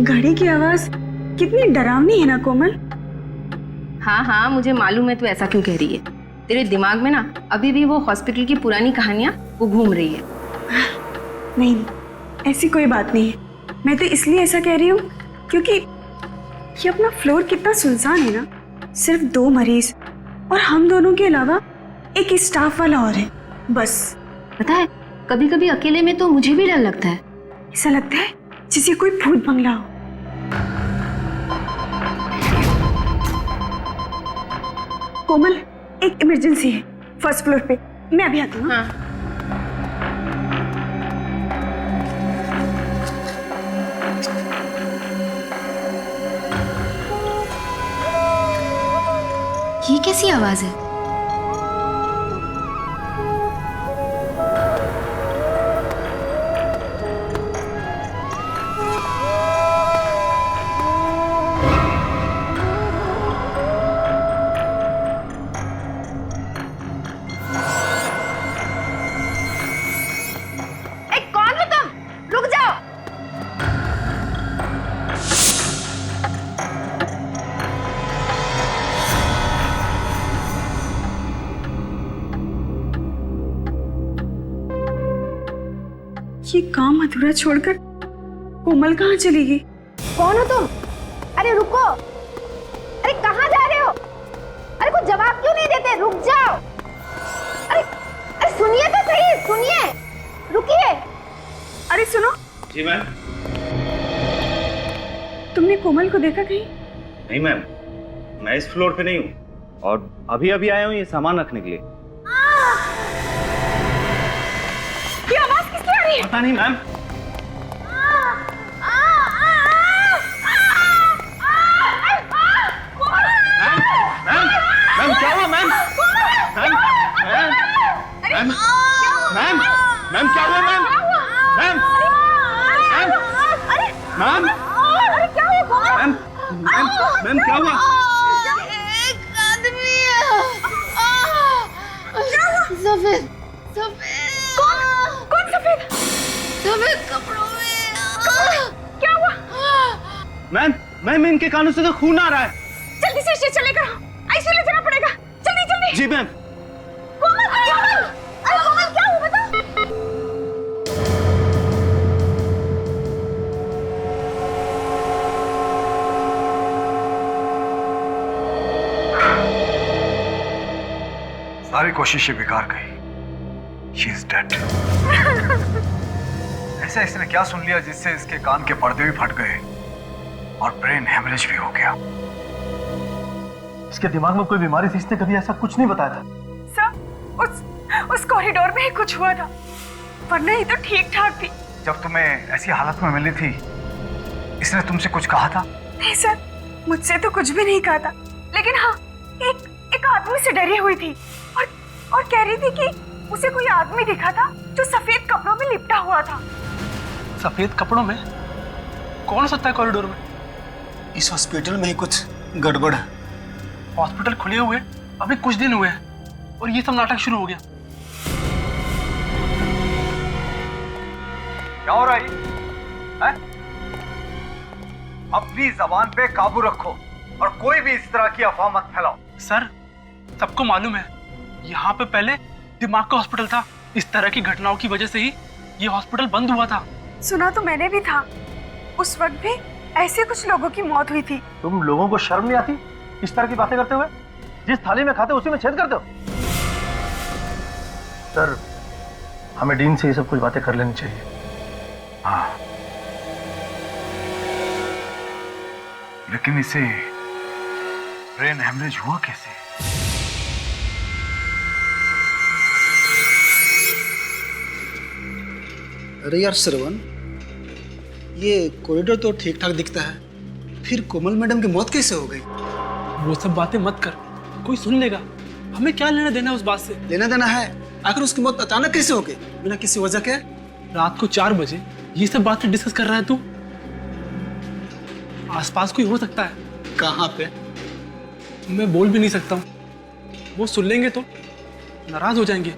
घड़ी की आवाज कितनी डरावनी है ना कोमल। हाँ हाँ, मुझे मालूम है तू ऐसा क्यों कह रही है। तेरे दिमाग में ना अभी भी वो हॉस्पिटल की पुरानी कहानियां वो घूम रही है। नहीं, ऐसी कोई बात नहीं है। मैं तो इसलिए ऐसा कह रही हूँ क्योंकि ये अपना फ्लोर कितना सुनसान है ना। सिर्फ 2 मरीज और हम दोनों के अलावा एक स्टाफ वाला और है बस। पता है, कभी कभी अकेले में तो मुझे भी डर लगता है। ऐसा लगता है जैसे कोई भूत बंगला हो। कोमल, एक इमरजेंसी है फर्स्ट फ्लोर पे। मैं अभी आती हूँ। हाँ। ये कैसी आवाज है? ये काम अधूरा छोड़कर कोमल कहाँ चली गई? कौन हो तुम? अरे रुको, अरे कहाँ जा रहे हो? अरे कुछ जवाब क्यों नहीं देते? रुक जाओ। अरे अरे सुनिए तो सही, सुनिए, रुकिए। अरे सुनो। जी मैम। तुमने कोमल को देखा कहीं? नहीं मैम, मैं इस फ्लोर पे नहीं हूँ और अभी अभी आया हूँ ये सामान रखने के लिए। ये आवाज किसकी आ रही है? पता नहीं मैम। मैम क्या हुआ मैम? मैम क्या हुआ मैम? मैम मैम मैम क्या हुआ? एक आदमी सफेद सफेद। कौन सफेद? सफेद कपड़ों में। क्या हुआ? मैम इनके कानों से तो खून आ रहा है। जल्दी से इसे चले करो, आईसीयू ले जाना पड़ेगा। जल्दी जल्दी। जी मैम। कोमल, कोमल! अरे कोमल क्या हुआ बताओ? सारी कोशिशें बेकार गई। She is dead. ऐसा इसने क्या सुन लिया जिससे इसके कान के पर्दे भी फट गए और ब्रेन हेमरेज भी हो गया। इसके दिमाग में कोई बीमारी थी, इसने कभी ऐसा कुछ नहीं बताया था। सर, उस कॉरिडोर में ही कुछ हुआ था, वरना ये तो ठीक ठाक थी। जब तुम्हें ऐसी हालत में मिली थी, इसने तुमसे कुछ कहा था? नहीं सर, मुझसे तो कुछ भी नहीं कहा था, लेकिन हाँ, एक आदमी से डरी हुई थी और कह रही थी कि उसे कोई आदमी दिखा था जो सफेद कपड़ों में लिपटा हुआ था। सफेद कपड़ों में? कौन हो सकता है कॉरिडोर में? इस हॉस्पिटल में ही कुछ गड़बड़ है। हॉस्पिटल खुले हुए अभी कुछ दिन हुए हैं और ये सब नाटक शुरू हो गया। क्या हो रहा है? अपनी जबान पे काबू रखो और कोई भी इस तरह की अफवाह मत फैलाओ। सर, सबको मालूम है यहाँ पे पहले दिमाग का हॉस्पिटल था। इस तरह की घटनाओं की वजह से ही ये हॉस्पिटल बंद हुआ था। सुना तो मैंने भी था, उस वक्त भी ऐसे कुछ लोगों की मौत हुई थी। तुम लोगों को शर्म नहीं आती इस तरह की बातें करते हुए? जिस थाली में खाते उसी में छेद करते हो। सर, हमें डीन से ये सब कुछ बातें कर लेनी चाहिए। हाँ, लेकिन इसे ब्रेन हेमरेज हुआ कैसे? अरे यार श्रवण, ये कॉरिडोर तो ठीक ठाक दिखता है, फिर कोमल मैडम की मौत कैसे हो गई? वो सब बातें मत कर, कोई सुन लेगा। हमें क्या लेना देना है उस बात से? लेना देना है, आखिर उसकी मौत अचानक कैसे हो गई बिना किसी वजह के? रात को 4 बजे ये सब बातें डिस्कस कर रहा है तू? आसपास कोई हो सकता है। कहाँ पे? मैं बोल भी नहीं सकता हूँ, वो सुन लेंगे तो नाराज हो जाएंगे।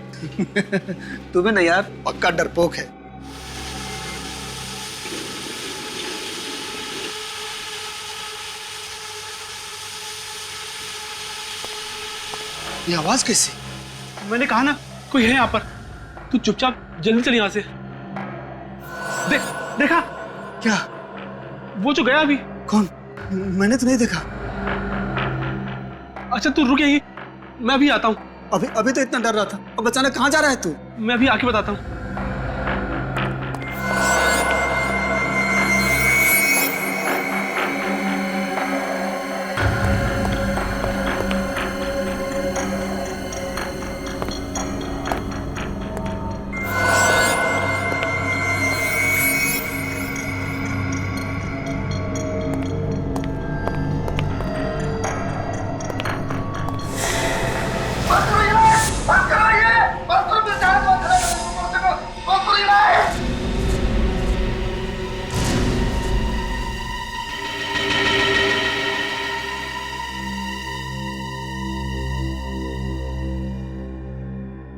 तुम्हें ना यार पक्का डरपोक है। ये आवाज कैसी? मैंने कहा ना कोई है यहाँ पर। तू चुपचाप जल्दी चल यहाँ से। देखा क्या? वो जो गया अभी। कौन? मैंने तो नहीं देखा। अच्छा तू रुक यहीं, मैं अभी आता हूँ। अभी अभी तो इतना डर रहा था, अब अचानक कहाँ जा रहा है तू? मैं अभी आके बताता हूँ।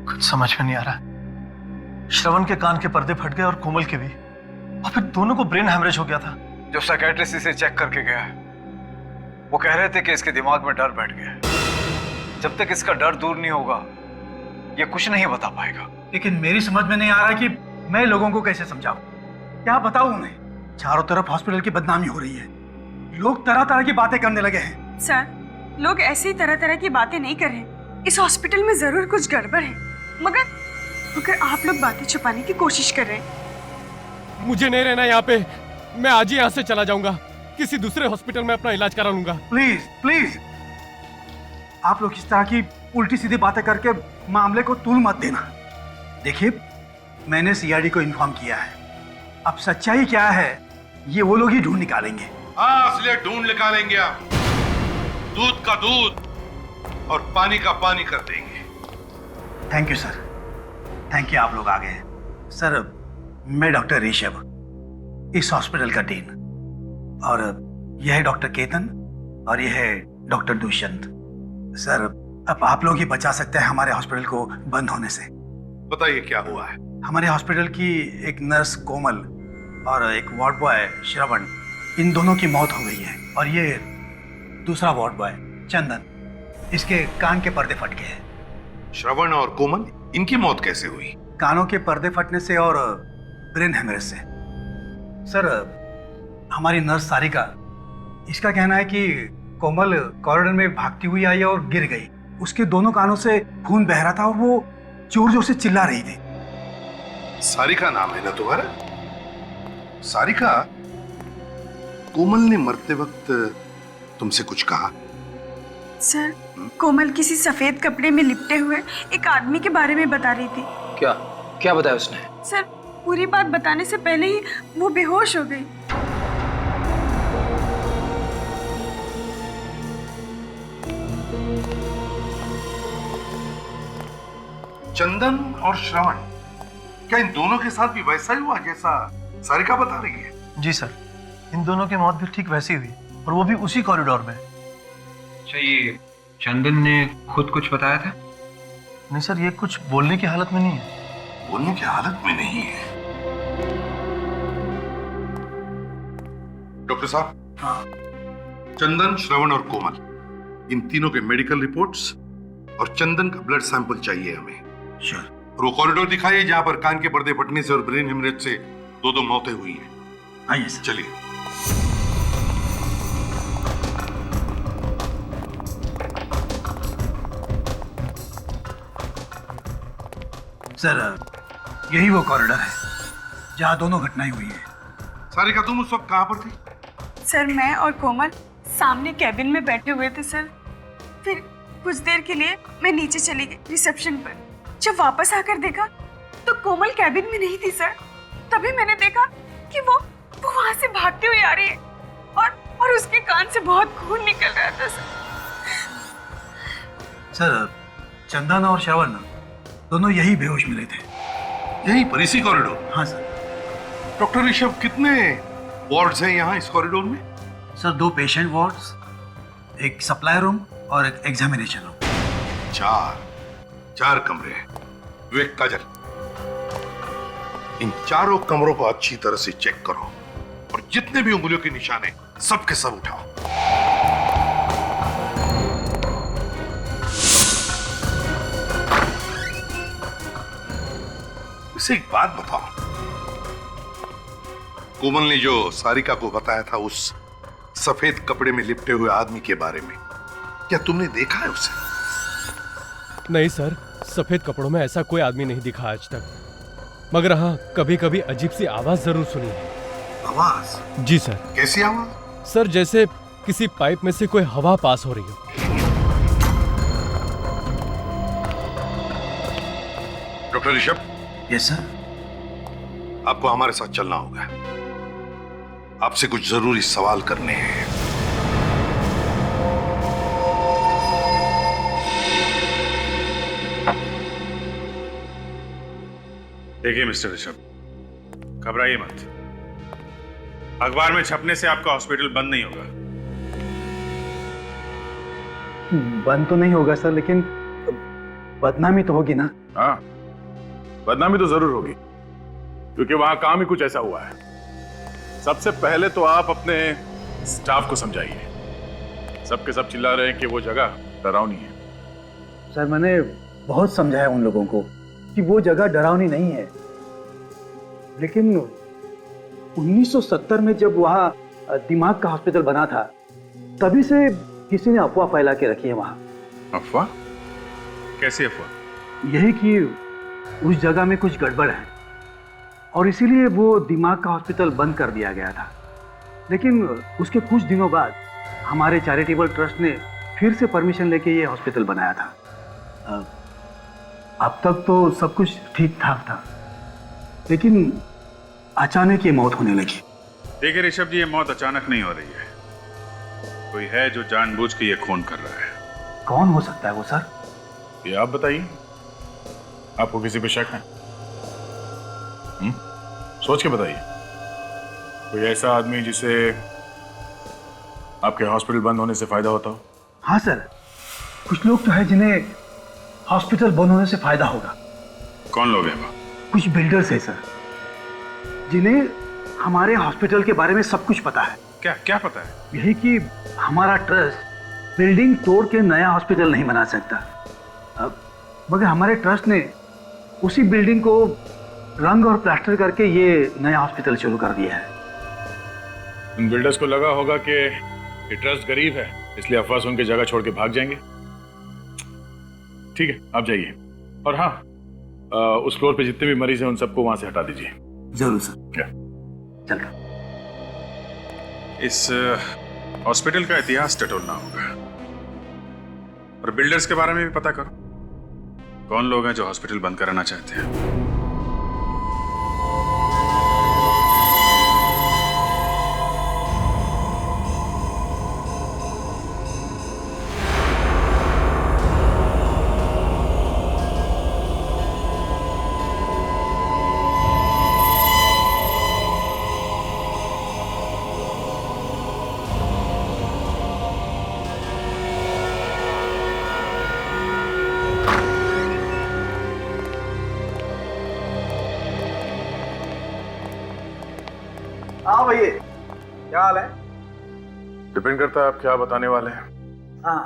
कुछ समझ में नहीं आ रहा। श्रवण के कान के पर्दे फट गए और कोमल के भी, और फिर दोनों को ब्रेन हैमरेज हो गया था। जो साइकेट्रिस्ट इसे चेक करके गया वो कह रहे थे कि इसके दिमाग में डर बैठ गया है। जब तक इसका डर दूर नहीं होगा ये कुछ नहीं बता पाएगा। लेकिन मेरी समझ में नहीं आ रहा कि मैं लोगों को कैसे समझाऊं, क्या बताऊं उन्हें। चारों तरफ हॉस्पिटल की बदनामी हो रही है, लोग तरह तरह की बातें करने लगे हैं। सर, लोग ऐसे ही तरह तरह की बातें नहीं कर रहे। इस हॉस्पिटल में जरूर कुछ गड़बड़ है, मगर आप लोग बातें छुपाने की कोशिश कर रहे हैं। मुझे नहीं रहना यहाँ पे, मैं आज ही यहाँ से चला जाऊंगा, किसी दूसरे हॉस्पिटल में अपना इलाज करा लूंगा। प्लीज प्लीज, आप लोग इस तरह की उल्टी सीधी बातें करके मामले को तूल मत देना। देखिए, मैंने सीआईडी को इन्फॉर्म किया है, अब सच्चाई क्या है ये वो लोग ही ढूंढ निकालेंगे। हाँ, इसलिए ढूंढ निकालेंगे हम। दूध का दूध और पानी का पानी कर देंगे। Thank you sir, thank you, आप लोग आ गए। सर, मैं डॉक्टर ऋषभ, इस हॉस्पिटल का डीन, और यह है डॉक्टर केतन और यह है डॉक्टर दुष्यंत। सर, अब आप लोग ही बचा सकते हैं हमारे हॉस्पिटल को बंद होने से। बताइए क्या हुआ है। हमारे हॉस्पिटल की एक नर्स कोमल और एक वार्ड बॉय श्रवण, इन दोनों की मौत हो गई है। और ये दूसरा वार्ड बॉय चंदन, इसके कान के पर्दे फट गए हैं। श्रवण और कोमल, इनकी मौत कैसे हुई? कानों के पर्दे फटने से और ब्रेन हेमरेज से। सर, हमारी नर्स सारिका, इसका कहना है कि कोमल कॉरिडोर में भागती हुई आई और गिर गई। उसके दोनों कानों से खून बह रहा था और वो जोर जोर से चिल्ला रही थी। सारिका नाम है ना तुम्हारा? सारिका, कोमल ने मरते वक्त तुमसे कुछ कहा? सर, कोमल किसी सफेद कपड़े में लिपटे हुए एक आदमी के बारे में बता रही थी। क्या क्या बताया उसने? सर, पूरी बात बताने से पहले ही वो बेहोश हो गई। चंदन और श्रवण, क्या इन दोनों के साथ भी वैसा ही हुआ जैसा सारिका बता रही है? जी सर, इन दोनों की मौत भी ठीक वैसी हुई, और वो भी उसी कॉरिडोर में। अच्छा, ये चंदन ने खुद कुछ बताया था? नहीं सर, ये कुछ बोलने की हालत में नहीं है। बोलने की हालत में नहीं है? डॉक्टर साहब। हाँ। चंदन, श्रवण और कोमल, इन तीनों के मेडिकल रिपोर्ट्स और चंदन का ब्लड सैंपल चाहिए हमें। श्योर। और वो कॉरिडोर दिखाइए जहां पर कान के पर्दे फटने से और ब्रेन हेमरेज से दो मौतें हुई हैं। आइए सर। चलिए। सर, यही वो कॉरिडोर है जहां दोनों घटनाएं हुई है। सारिका, तुम उस वक्त कहां पर थी? सर, मैं और कोमल सामने कैबिन में बैठे हुए थे सर। फिर कुछ देर के लिए मैं नीचे चली गई रिसेप्शन पर। जब वापस आकर देखा तो कोमल कैबिन में नहीं थी सर। तभी मैंने देखा कि वो वहां से भागती हुई आ रही है और उसके कान से बहुत खून निकल रहा था सर। सर, चंदन और श्रवण दोनों यही बेहोश मिले थे। यहीं पर, इसी कॉरिडोर? हाँ सर। डॉक्टर ऋषभ, कितने वार्ड्स हैं यहाँ इस कॉरिडोर में? सर, 2 पेशेंट वार्ड्स, एक सप्लाई रूम और एक एग्जामिनेशन रूम। चार कमरे हैं। विवेक, काजल, इन चारों कमरों को अच्छी तरह से चेक करो और जितने भी उंगलियों के निशान हैं सब के सब उठाओ। मुझसे एक बात बताओ, कोमल ने जो सारिका को बताया था उस सफेद कपड़े में लिपटे हुए आदमी के बारे में, क्या तुमने देखा है उसे? नहीं सर, सफेद कपड़ों में ऐसा कोई आदमी नहीं दिखा आज तक, मगर हाँ कभी कभी अजीब सी आवाज जरूर सुनी है। आवाज? जी सर। कैसी आवाज? सर जैसे किसी पाइप में से कोई हवा पास हो रही हो। डॉक्टर ऋषभ। Yes sir. आपको हमारे साथ चलना होगा, आपसे कुछ जरूरी सवाल करने हैं। देखिए मिस्टर ऋषभ, घबराइए मत। अखबार में छपने से आपका हॉस्पिटल बंद नहीं होगा। बंद तो नहीं होगा सर, लेकिन बदनामी तो होगी ना। हाँ, बदनामी तो जरूर होगी, क्योंकि वहां काम ही कुछ ऐसा हुआ है। सबसे पहले तो आप अपने स्टाफ को समझाइए। सबके सब चिल्ला रहे हैं कि वो जगह डरावनी है। सर मैंने बहुत समझाया उन लोगों को कि वो जगह डरावनी नहीं है, लेकिन 1970 में जब वहाँ दिमाग का हॉस्पिटल बना था, तभी से किसी ने अफवाह फैला के रखी है वहाँ। अफवाह? कैसी अफवाह? यही कि उस जगह में कुछ गड़बड़ है और इसीलिए वो दिमाग का हॉस्पिटल बंद कर दिया गया था। लेकिन उसके कुछ दिनों बाद हमारे चैरिटेबल ट्रस्ट ने फिर से परमिशन लेके ये हॉस्पिटल बनाया था। अब तक तो सब कुछ ठीक ठाक था, लेकिन अचानक ये मौत होने लगी। देखिए ऋषभ जी, ये मौत अचानक नहीं हो रही है। कोई है जो जानबूझ के ये खून कर रहा है। कौन हो सकता है वो सर? ये आप बताइए, आपको किसी पे शक है? सोच के बताइए। कोई ऐसा आदमी जिसे आपके हॉस्पिटल बंद होने से फायदा होता हो? हाँ सर, कुछ लोग तो है जिन्हें हॉस्पिटल बंद होने से फायदा होगा। कौन लोग हैं वो? कुछ बिल्डर्स है सर, जिन्हें हमारे हॉस्पिटल के बारे में सब कुछ पता है। क्या क्या पता है? यही कि हमारा ट्रस्ट बिल्डिंग तोड़ के नया हॉस्पिटल नहीं बना सकता, मगर हमारे ट्रस्ट ने उसी बिल्डिंग को रंग और प्लास्टर करके ये नया हॉस्पिटल शुरू कर दिया है। उन बिल्डर्स को लगा होगा कि ये ट्रस्ट गरीब है, इसलिए अफवाह सुन के जगह छोड़ के भाग जाएंगे। ठीक है, आप जाइए। और हाँ, उस फ्लोर पे जितने भी मरीज हैं उन सबको वहां से हटा दीजिए। जरूर सर। चलो। इस हॉस्पिटल का इतिहास टटोलना होगा और बिल्डर्स के बारे में भी पता करो। कौन लोग हैं जो हॉस्पिटल बंद कराना चाहते हैं? हाँ भैया, क्या हाल है? डिपेंड करता है आप क्या बताने वाले हैं। हाँ,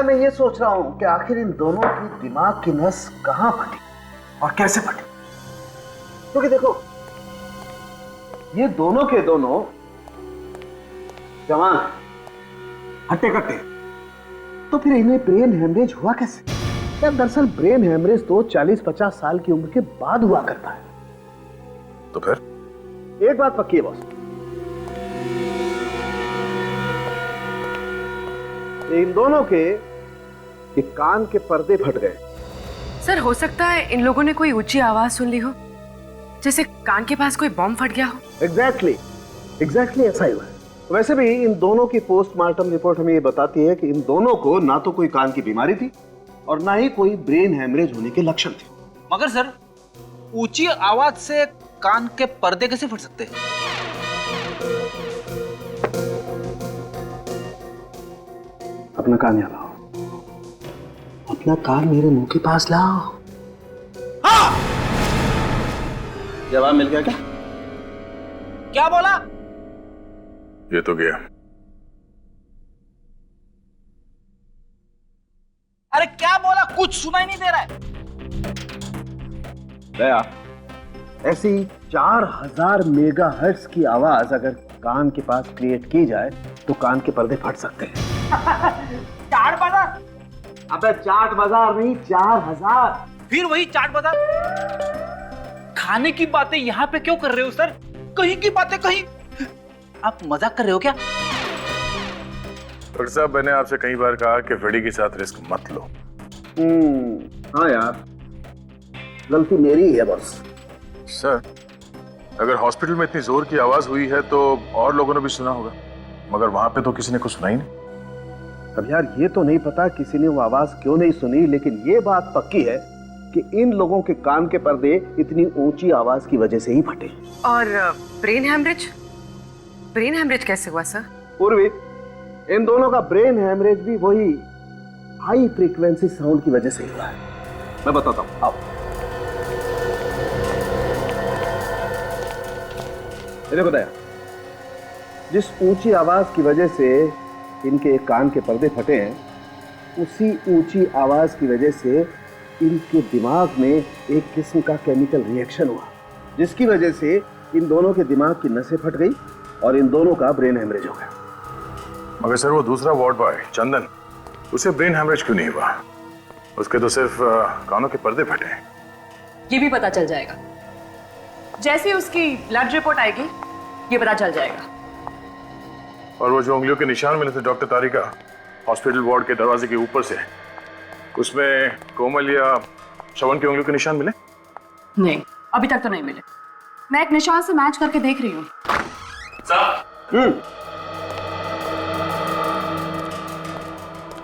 मैं ये सोच रहा हूँ कि आखिर इन दोनों की दिमाग की नस कहाँ फटी और कैसे फटी। क्योंकि देखो, ये दोनों के दोनों जवान हट्टे कट्टे, तो फिर इन्हें ब्रेन हेमरेज हुआ कैसे? यार दरअसल ब्रेन हेमरेज तो 40-50 साल की उम्र के बाद हुआ करता है। तो फिर एक बात पक्की है बॉस, इन दोनों के कान के पर्दे फट गए। सर हो सकता है इन लोगों ने कोई ऊंची आवाज सुन ली हो, जैसे कान के पास कोई बॉम्ब फट गया हो। एग्जैक्टली ऐसा ही हुआ है। वैसे भी इन दोनों की पोस्टमार्टम रिपोर्ट हमें ये बताती है कि इन दोनों को ना तो कोई कान की बीमारी थी और ना ही कोई ब्रेन हेमरेज होने के लक्षण थे। मगर सर, ऊंची आवाज से कान के पर्दे कैसे फट सकते हैं? अपना कान यहाँ लाओ, अपना कान मेरे मुंह के पास लाओ। हाँ! जवाब मिल गया क्या? क्या बोला? ये तो गया। अरे क्या बोला? कुछ सुनाई नहीं दे रहा है। दया, ऐसी 4000 मेगाहर्ट्ज की आवाज अगर कान के पास क्रिएट की जाए तो कान के पर्दे फट सकते हैं। चाट बाजार? अबे चाट बाजार नहीं, 4000। फिर वही चाट बाजार। खाने की बातें यहाँ पे क्यों कर रहे हो सर? कहीं की बातें कहीं। आप मजाक कर रहे हो क्या? डॉक्टर साहब, मैंने आपसे कई बार कहा कि फ्रेडी के साथ रिस्क मत लो। हाँ यार, गलती मेरी ही है बस। सर, अगर हॉस्पिटल में इतनी जोर की आवाज हुई है तो और लोगों ने भी सुना होगा, मगर वहां पे तो किसी ने कुछ सुना ही नहीं। अब यार ये तो नहीं पता किसी ने वो आवाज क्यों नहीं सुनी, लेकिन ये बात पक्की है कि इन लोगों के कान के पर्दे इतनी ऊंची आवाज की वजह से ही फटे। और ब्रेन हेमरेज? ब्रेन हेमरेज कैसे हुआ सर? पूर्वी, इन दोनों का ब्रेन हेमरेज भी वही हाई फ्रीक्वेंसी साउंड की वजह से ही हुआ है। मैं बताता हूं, आओ। देखो दया, जिस ऊंची आवाज की वजह से इनके कान के पर्दे फटे हैं, उसी ऊंची आवाज की वजह से इनके दिमाग में एक किस्म का केमिकल रिएक्शन हुआ, जिसकी वजह से इन दोनों के दिमाग की नसें फट गई और इन दोनों का ब्रेन हेमरेज हो गया। मगर सर, वो दूसरा वार्ड बॉय चंदन, उसे ब्रेन हेमरेज क्यों नहीं हुआ? उसके तो सिर्फ कानों के पर्दे फटे हैं। ये भी पता चल जाएगा। जैसे उसकी ब्लड रिपोर्ट आएगी ये पता चल जाएगा। और वो जो उंगलियों के निशान मिले थे डॉक्टर तारिका हॉस्पिटल वार्ड के दरवाजे के ऊपर से, उसमें कोमल या श्रवण की उंगलियों के निशान मिले? नहीं, अभी तक तो नहीं मिले। मैं एक निशान से मैच करके देख रही हूँ।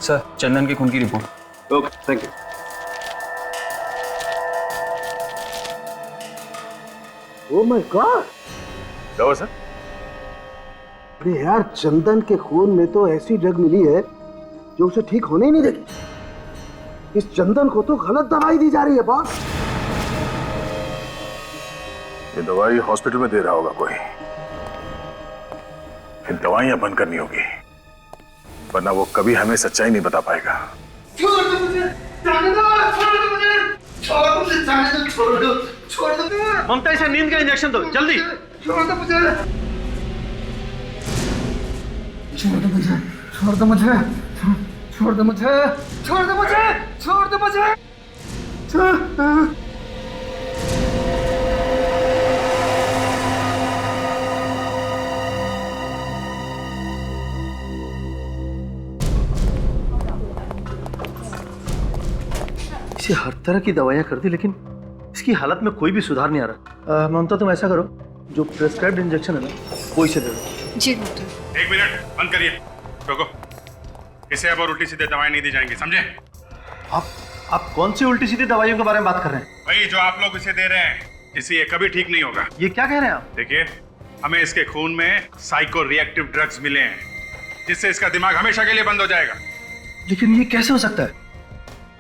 सर, चंदन के खून की report. Okay, thank you. Oh my God! क्या हुआ सर? अरे यार, चंदन के खून में तो ऐसी ड्रग मिली है जो उसे ठीक होने ही नहीं देगी। इस चंदन को तो गलत दवाई दी जा रही है बॉस। ये दवाई हॉस्पिटल में दे रहा होगा कोई। फिर दवाइयां बंद करनी होगी, वरना वो कभी हमें सच्चाई नहीं बता पाएगा। छोड़ दो मुझे, जाने दो, छोड़ दो मुझे, छोड़ दो मुझे, जाने दो, छोड़ दो, छोड़ दो। ममता, इसे नींद का इंजेक्शन दो, जल्दी। छोड़ दो मुझे, छोड़ दो मुझे, छोड़ दो मुझे, छोड़ दो मुझे, छोड़ दो मुझे, छोड़ दो मुझे, छोड़। इसे हर तरह की दवाइयां कर दी, लेकिन इसकी हालत में कोई भी सुधार नहीं आ रहा। ममता, तुम ऐसा करो, जो प्रेस्क्राइब्ड इंजेक्शन है ना, वो इसे दे दो। जी डॉक्टर। एक मिनट, बंद करिए, रोको। इसे अब और उल्टी सीधे दवाएं नहीं दी जाएंगी, समझे? आप कौन सी उल्टी सीधी दवाइयों के बारे में बात कर रहे हैं? वही जो आप लोग इसे दे रहे हैं, इससे ये कभी ठीक नहीं होगा। ये क्या कह रहे हैं आप? देखिए, हमें इसके खून में साइको रिएक्टिव ड्रग्स मिले हैं, जिससे इसका दिमाग हमेशा के लिए बंद हो जाएगा। लेकिन ये कैसे हो सकता है?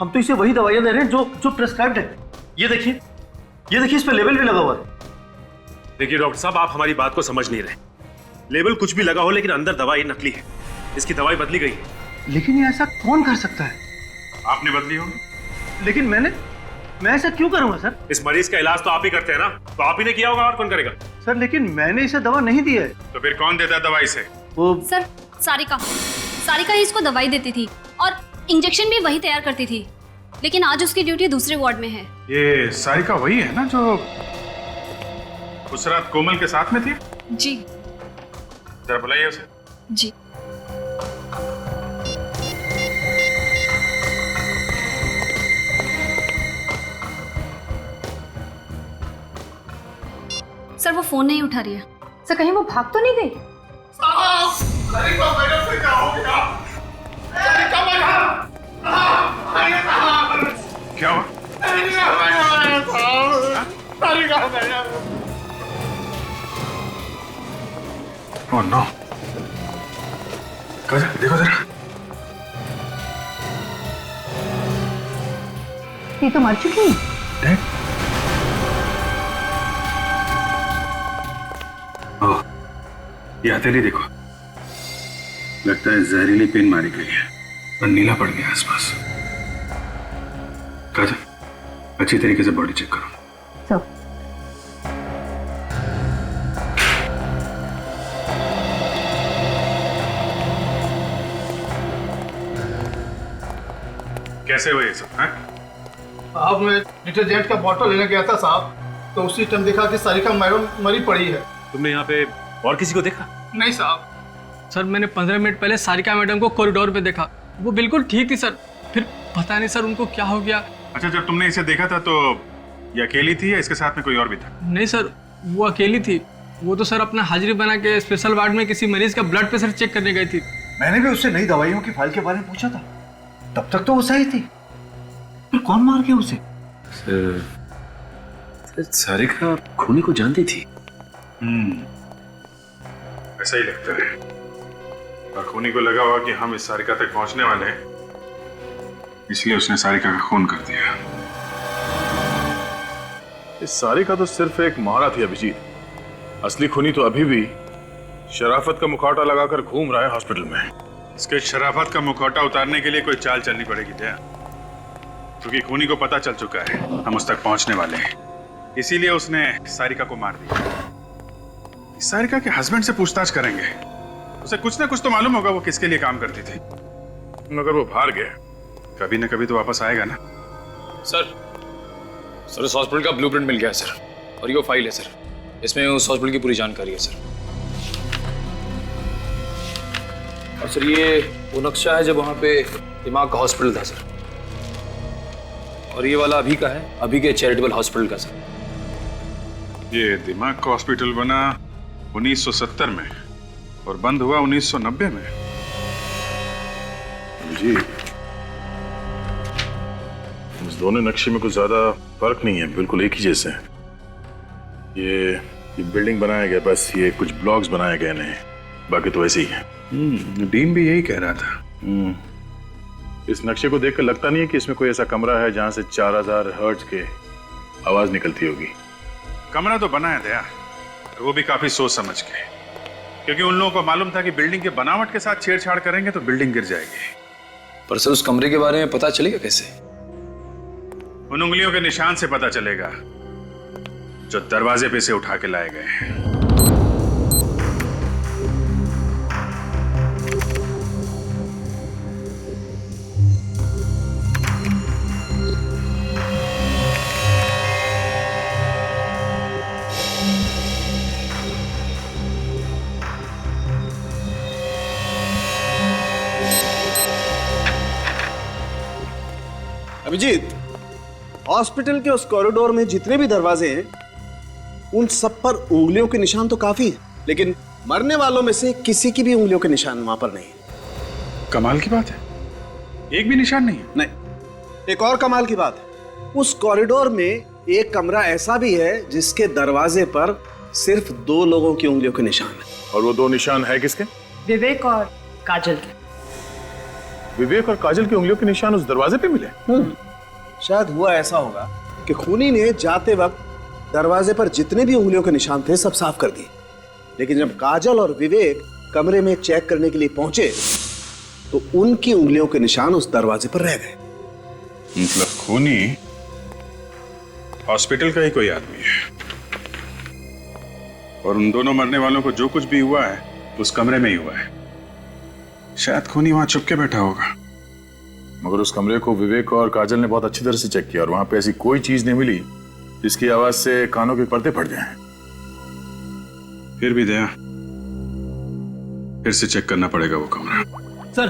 हम तो इसे वही दवाइयां दे रहे हैं जो प्रेस्क्राइब्ड है। ये देखिए, इस पे लेबल भी लगा हुआ है। देखिए डॉक्टर साहब, आप हमारी बात को समझ नहीं रहे। लेबल कुछ भी लगा हो, लेकिन अंदर दवाई नकली है। इसकी दवाई बदली गई है। लेकिन ये ऐसा कौन कर सकता है? आपने बदली होगी। लेकिन मैं ऐसा क्यों करूंगा सर? इस मरीज का इलाज तो आप ही करते हैं ना, तो आप ही ने किया होगा, और कौन करेगा? सर, लेकिन मैंने इसे दवा नहीं दी है। तो फिर कौन देता है दवाई से? वो सर, सारिका ही इसको दवाई देती थी और इंजेक्शन भी वही तैयार करती थी, लेकिन आज उसकी ड्यूटी दूसरे वार्ड में है। ये सारिका वही है ना जो उस रात कोमल के साथ में थी? जी। जरा बुलाइए उसे। जी। सर, वो फोन नहीं उठा रही है। सर, कहीं वो भाग तो नहीं गई? सारिका मैडम से क्या हो गया? सारिका मैडम, क्या हुआ? सारिका मैडम। ओह नो, देखो जरा। ये तो मर चुकी है। ओह, ये हथेली देखो, लगता है जहरीली पिन मारी गई है और नीला पड़ गया आसपास। काजल, अच्छी तरीके से बॉडी चेक करो। सब कैसे हुए ये सब? हैं? साहब मैं डिटर्जेंट का बॉटल लेने गया था साहब, तो उसी टाइम देखा कि सारिका मैडम मरी पड़ी है। तुमने यहाँ पे और किसी को देखा? नहीं साहब, सर मैंने 15 मिनट पहले सारिका मैडम को कॉरिडोर पे देखा, वो बिल्कुल ठीक थी सर। फिर पता नहीं सर उनको क्या हो गया। अच्छा, जब तुमने इसे देखा था तो ये अकेली थी या इसके साथ में कोई और भी था? नहीं सर, वो अकेली थी। वो तो सर अपना हाजिरी बना के स्पेशल वार्ड में किसी मरीज का ब्लड प्रेशर चेक करने गई थी। मैंने भी उससे नई दवाइयों की फाइल के बारे में पूछा था, तब तक तो वो सही थी। फिर कौन मार गया उसे? सारिका खूनी को जानती थी। ऐसा ही लगता है। और खूनी को लगा हुआ कि हम इस सारिका तक पहुंचने वाले हैं, इसलिए उसने सारिका का खून कर दिया। इस सारिका तो सिर्फ एक मोहरा थी अभिजीत। असली खूनी तो अभी भी शराफत का मुखौटा लगाकर घूम रहा है हॉस्पिटल में। इसके शराफत का मुखौटा उतारने के लिए कोई चाल चलनी पड़ेगी दया, क्योंकि खूनी को पता चल चुका है हम उस तक पहुंचने वाले हैं, इसीलिए उसने सारिका को मार दिया। सारिका के हस्बैंड से पूछताछ करेंगे, उसे कुछ ना कुछ तो मालूम होगा वो किसके लिए काम करती थी। मगर वो भाग गया, कभी ना कभी तो वापस आएगा ना। सर इस हॉस्पिटल का ब्लूप्रिंट मिल गया है सर, और ये वो फाइल है सर, इसमें उस हॉस्पिटल की पूरी जानकारी है सर। और सर ये वो नक्शा है जब वहाँ पे दिमाग का हॉस्पिटल था सर, और ये वाला अभी का है, अभी के चैरिटेबल हॉस्पिटल का सर। ये दिमाग का हॉस्पिटल बना 1970 में और बंद हुआ 1990 में। जी, इस दोनों नक्शे में कुछ ज्यादा फर्क नहीं है, बिल्कुल एक ही जैसे हैं। ये बिल्डिंग बनाया गया, बस ये कुछ ब्लॉक्स बनाए गए नहीं, बाकी तो ऐसे ही है। डीन भी यही कह रहा था। इस नक्शे को देखकर लगता नहीं है कि इसमें कोई ऐसा कमरा है जहां से 4000 हर्ट्ज के आवाज निकलती होगी। कमरा तो बना है दया, वो भी काफी सोच समझ के, क्योंकि उन लोगों को मालूम था कि बिल्डिंग के बनावट के साथ छेड़छाड़ करेंगे तो बिल्डिंग गिर जाएगी। पर सर उस कमरे के बारे में पता चलेगा कैसे? उन उंगलियों के निशान से पता चलेगा जो दरवाजे पे से उठा के लाए गए हैं। अभिजीत, हॉस्पिटल के उस कॉरिडोर में जितने भी दरवाजे हैं उन सब पर उंगलियों के निशान तो काफी है, लेकिन मरने वालों में से किसी की भी उंगलियों के निशान वहां पर नहीं है। कमाल की बात है, एक भी निशान नहीं है। नहीं, एक और कमाल की बात है, उस कॉरिडोर में एक कमरा ऐसा भी है जिसके दरवाजे पर सिर्फ 2 लोगों की उंगलियों के निशान है। और वो 2 निशान है किसके? विवेक और काजल के। विवेक और काजल की उंगलियों के निशान उस दरवाजे पे मिले? शायद हुआ ऐसा होगा कि खूनी ने जाते वक्त दरवाजे पर जितने भी उंगलियों के निशान थे सब साफ कर दिए, लेकिन जब काजल और विवेक कमरे में चेक करने के लिए पहुंचे तो उनकी उंगलियों के निशान उस दरवाजे पर रह गए। मतलब खूनी हॉस्पिटल का ही कोई आदमी है, और उन दोनों मरने वालों को जो कुछ भी हुआ है उस कमरे में ही हुआ है। शायद खूनी वहां छुप के बैठा होगा। मगर उस कमरे को विवेक और काजल ने बहुत अच्छी तरह से चेक किया और वहां पे ऐसी कोई चीज नहीं मिली जिसकी आवाज से कानों के पर्दे फट जाएं। फिर भी दया, फिर से चेक करना पड़ेगा वो कमरा। सर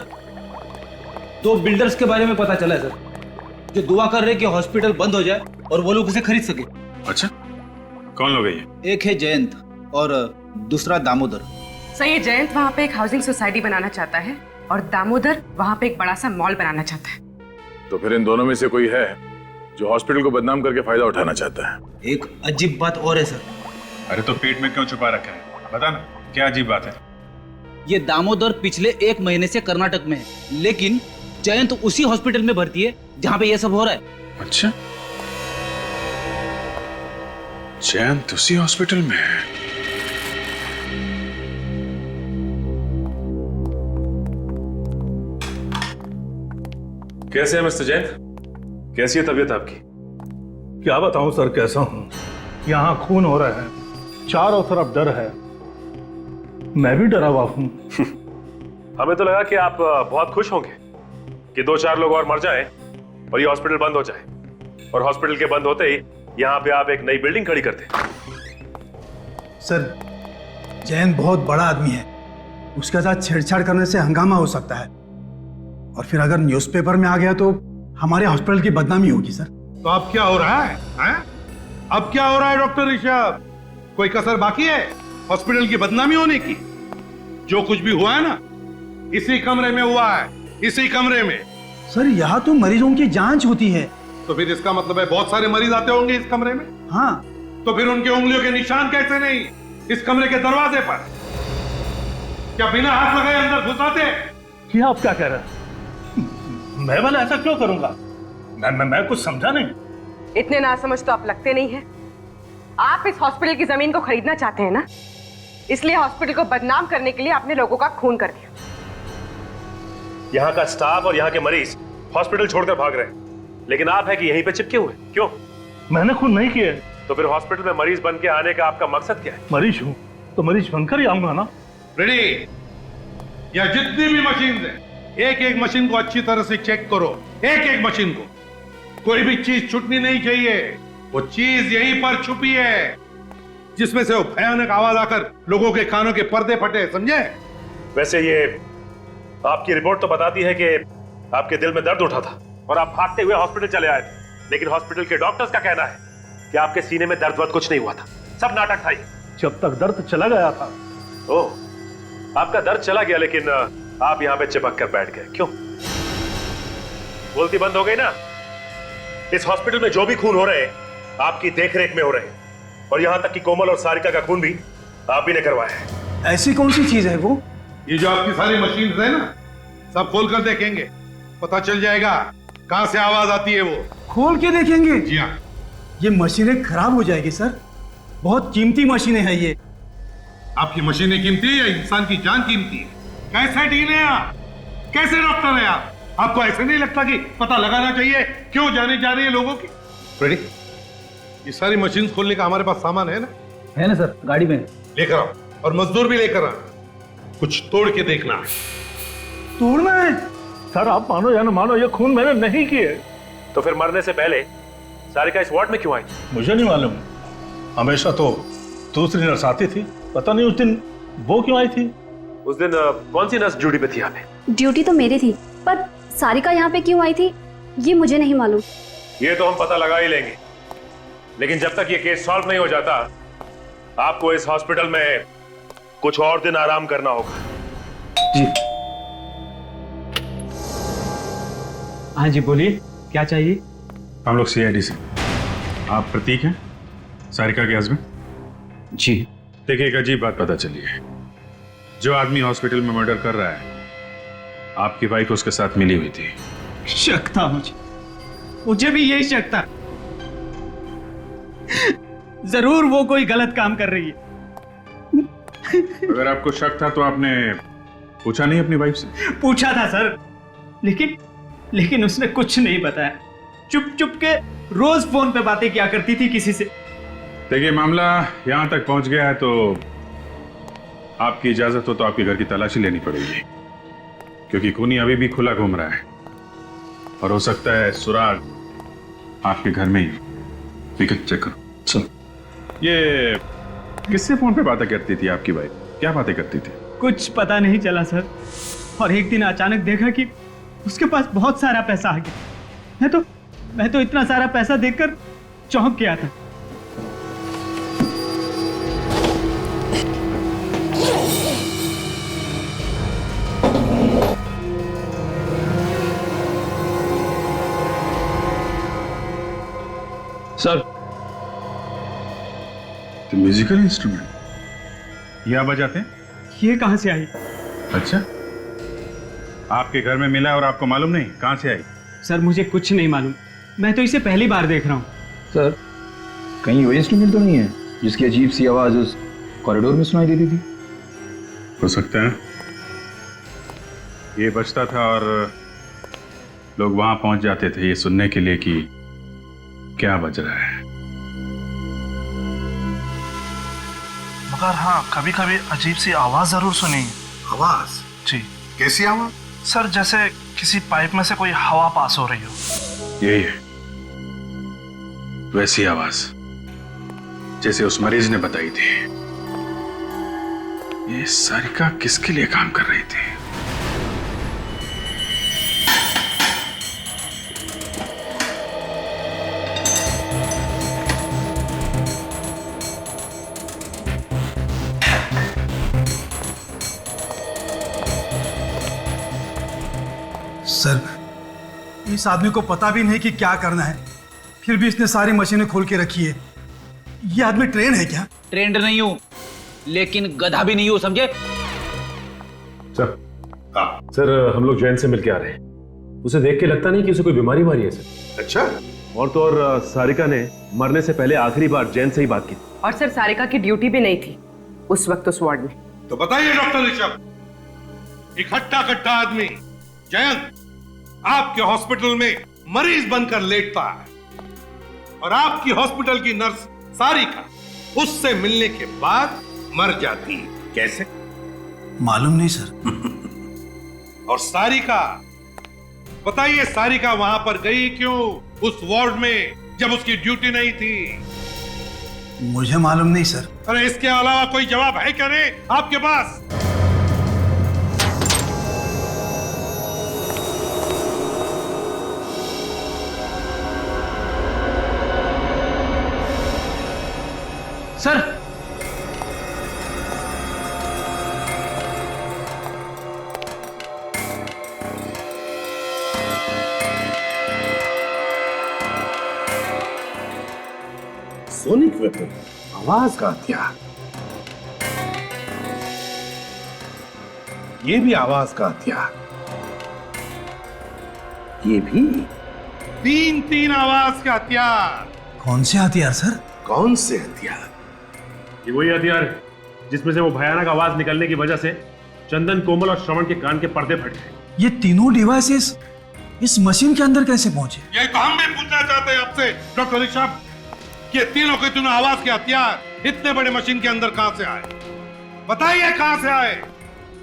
2 बिल्डर्स के बारे में पता चला है सर, जो दुआ कर रहे कि हॉस्पिटल बंद हो जाए और वो लोग उसे खरीद सके। अच्छा, कौन लोग हैं ये? एक है जयंत और दूसरा दामोदर। सर ये जयंत वहाँ पे एक हाउसिंग सोसाइटी बनाना चाहता है और दामोदर वहाँ पे एक बड़ा सा मॉल बनाना चाहता है। तो फिर इन दोनों में से कोई है जो हॉस्पिटल को बदनाम करके फायदा उठाना चाहता है। एक अजीब बात और है सर। अरे तो पेट में क्यों छुपा रखा है, बता ना, क्या अजीब बात है? ये दामोदर पिछले 1 महीने से कर्नाटक में है, लेकिन जयंत उसी हॉस्पिटल में भर्ती है जहाँ पे ये सब हो रहा है। अच्छा, जयंत उसी हॉस्पिटल में है। कैसे है मिस्टर जैन? कैसी है तबीयत आपकी? क्या बताऊं सर कैसा हूं। यहाँ खून हो रहा है, चारों तरफ डर है, मैं भी डरा हुआ हूं। हमें तो लगा कि आप बहुत खुश होंगे कि 2-4 लोग और मर जाएं और ये हॉस्पिटल बंद हो जाए, और हॉस्पिटल के बंद होते ही यहाँ पे आप एक नई बिल्डिंग खड़ी करते। सर, जैन बहुत बड़ा आदमी है, उसके साथ छेड़छाड़ करने से हंगामा हो सकता है, और फिर अगर न्यूज़पेपर में आ गया तो हमारे हॉस्पिटल की बदनामी होगी सर। तो अब क्या हो रहा है, हैं? अब क्या हो रहा है डॉक्टर ऋषभ? कोई कसर बाकी है हॉस्पिटल की बदनामी होने की? जो कुछ भी हुआ है ना, इसी कमरे में हुआ है, इसी कमरे में। सर, यहाँ तो मरीजों की जांच होती है। तो फिर इसका मतलब है बहुत सारे मरीज आते होंगे इस कमरे में? हाँ। तो फिर उनके उंगलियों के निशान कैसे नहीं इस कमरे के दरवाजे पर? क्या बिना हाथ लगाए अंदर घुस आते? ये आप क्या कह रहे हैं? मैं भला ऐसा क्यों करूंगा? मैं कुछ समझा नहीं। इतने नासमझ तो आप लगते नहीं है। आप इस हॉस्पिटल की जमीन को खरीदना चाहते हैं ना, इसलिए हॉस्पिटल को बदनाम करने के लिए आपने लोगों का खून कर दिया। यहाँ का स्टाफ और यहाँ के मरीज हॉस्पिटल छोड़कर भाग रहे हैं, लेकिन आप है कि यहीं पे चिपके हुए। क्यों? मैंने खून नहीं किया। तो फिर हॉस्पिटल में मरीज बन के आने का आपका मकसद क्या है? मरीज हूं तो मरीज बनकर ही आऊंगा ना। रेडी? या जितनी भी मशीन है, एक एक मशीन को अच्छी तरह से चेक करो, एक एक मशीन को। कोई भी चीज छूटनी नहीं चाहिए। वो चीज यहीं पर छुपी है जिसमें से वो भयानक आवाज आकर लोगों के कानों के पर्दे फटे, समझे? वैसे ये आपकी रिपोर्ट तो बताती है कि आपके दिल में दर्द उठा था और आप भागते हुए हॉस्पिटल चले आए थे, लेकिन हॉस्पिटल के डॉक्टर्स का कहना है कि आपके सीने में दर्द वक्त कुछ नहीं हुआ था, सब नाटक था। जब तक दर्द चला गया था। ओह, आपका दर्द चला गया, लेकिन आप यहाँ पे चिपक कर बैठ गए। क्यों? बोलती बंद हो गई ना? इस हॉस्पिटल में जो भी खून हो रहे हैं आपकी देखरेख में हो रहे हैं, और यहाँ तक कि कोमल और सारिका का खून भी आप ही ने करवाया है। ऐसी कौन सी चीज है वो? ये जो आपकी सारी मशीन है ना, सब खोल कर देखेंगे, पता चल जाएगा कहां से आवाज आती है। वो खोल के देखेंगे? जी हाँ। ये मशीनें खराब हो जाएगी सर, बहुत कीमती मशीनें हैं ये। आपकी मशीनें कीमती है या इंसान की जान कीमती है? कैसे डील है आप? कैसे डॉक्टर है आप? आपको ऐसे नहीं लगता कि पता लगाना चाहिए क्यों जाने जा रही है लोगों की? रेडी? ये सारी मशीन खोलने का हमारे पास सामान है ना? है ना सर, गाड़ी में लेकर आओ, और मजदूर भी लेकर आओ। कुछ तोड़ के देखना है। तोड़ना है? सर, आप मानो या ना मानो, ये खून मैंने नहीं किए। तो फिर मरने से पहले सारिका इस वार्ड में क्यों आई? मुझे नहीं मालूम। हमेशा तो दूसरी नर्स आती थी, पता नहीं उस दिन वो क्यों आई थी। उस दिन कौन सी नर्स ड्यूटी पे थी यहाँ पे? ड्यूटी तो मेरी थी, पर सारिका यहाँ पे क्यों आई थी ये मुझे नहीं मालूम। ये तो हम पता लगा ही लेंगे, लेकिन जब तक ये केस सॉल्व नहीं हो जाता आपको इस हॉस्पिटल में कुछ और दिन आराम करना होगा। जी। हाँ जी, बोलिए, क्या चाहिए? हम लोग सीआईडी से। आप प्रतीक हैं, सारिका के हस्बैंड? जी। देखिए, एक अजीब बात पता चली है। जो आदमी हॉस्पिटल में मर्डर कर रहा है, आपकी वाइफ उसके साथ मिली हुई थी। शक था मुझे भी यही शक था। जरूर वो कोई गलत काम कर रही है। अगर आपको शक था तो आपने पूछा नहीं अपनी वाइफ से? पूछा था सर, लेकिन उसने कुछ नहीं बताया। चुप चुप के रोज फोन पे बातें किया करती थी किसी से। देखिए, मामला यहां तक पहुंच गया है तो आपकी इजाजत हो तो आपके घर की तलाशी लेनी पड़ेगी, क्योंकि खूनी अभी भी खुला घूम रहा है और हो सकता है सुराग आपके घर में ही। ठीक है, चेक करो। चलो। ये किससे फोन पे बातें करती थी आपकी वाइफ? क्या बातें करती थी? कुछ पता नहीं चला सर, और एक दिन अचानक देखा कि उसके पास बहुत सारा पैसा आ गया। मैं तो इतना सारा पैसा देखकर चौंक गया था। सर, तो म्यूजिकल इंस्ट्रूमेंट ये आप बजाते हैं? ये कहां से आई? अच्छा, आपके घर में मिला और आपको मालूम नहीं? कहां से आई? सर, मुझे कुछ नहीं मालूम, मैं तो इसे पहली बार देख रहा हूँ। सर, कहीं वो इंस्ट्रूमेंट तो नहीं है जिसकी अजीब सी आवाज उस कॉरिडोर में सुनाई देती थी? हो सकता है ये बजता था और लोग वहां पहुंच जाते थे ये सुनने के लिए कि क्या बज रहा है। मगर हाँ कभी कभी अजीब सी आवाज जरूर सुनी। आवाज? जी। कैसी आवाज? सर जैसे किसी पाइप में से कोई हवा पास हो रही हो। यही है, वैसी आवाज जैसे उस मरीज ने बताई थी। ये सारिका किसके लिए काम कर रही थी? सर, इस आदमी को पता भी नहीं कि क्या करना है, फिर भी इसने सारी मशीनें खोल के रखी है। ये आदमी ट्रेन है क्या? ट्रेंड नहीं हूं, लेकिन गधा भी नहीं हूं, समझे? सर, सर हम लोग जैन से मिलके आ रहे हैं। उसे देख के लगता नहीं कि उसे कोई बीमारी मारी है सर। अच्छा। और तो और सारिका ने मरने से पहले आखिरी बार जैन से ही बात की। और सर सारिका की ड्यूटी भी नहीं थी उस वक्त उस वार्ड में। तो बताइए डॉक्टर ऋषभ, इकट्ठा कट्टा आदमी जयंत आपके हॉस्पिटल में मरीज बनकर लेटता है और आपकी हॉस्पिटल की नर्स सारिका उससे मिलने के बाद मर जाती है। कैसे? मालूम नहीं सर। और सारिका, बताइए सारिका वहां पर गई क्यों उस वार्ड में जब उसकी ड्यूटी नहीं थी? मुझे मालूम नहीं सर। अरे इसके अलावा कोई जवाब है क्या नहीं आपके पास? सर, सोनिक वेपन, आवाज का हथियार। ये भी आवाज का हथियार, ये भी। तीन आवाज के हथियार। कौन से हथियार सर? कौन से हथियार? ये वही हथियार है जिसमें से वो भयानक आवाज निकलने की वजह से चंदन, कोमल और श्रवण के कान के पर्दे फट गए। ये तीनों डिवाइसेस इस मशीन के अंदर कैसे पहुंचे? यही तो हम भी पूछना चाहते हैं आपसे डॉक्टर ऋषभ, ये तीनों के तीनों आवाज के हथियार इतने बड़े मशीन के अंदर कहां से आए? बताइए कहां से आए,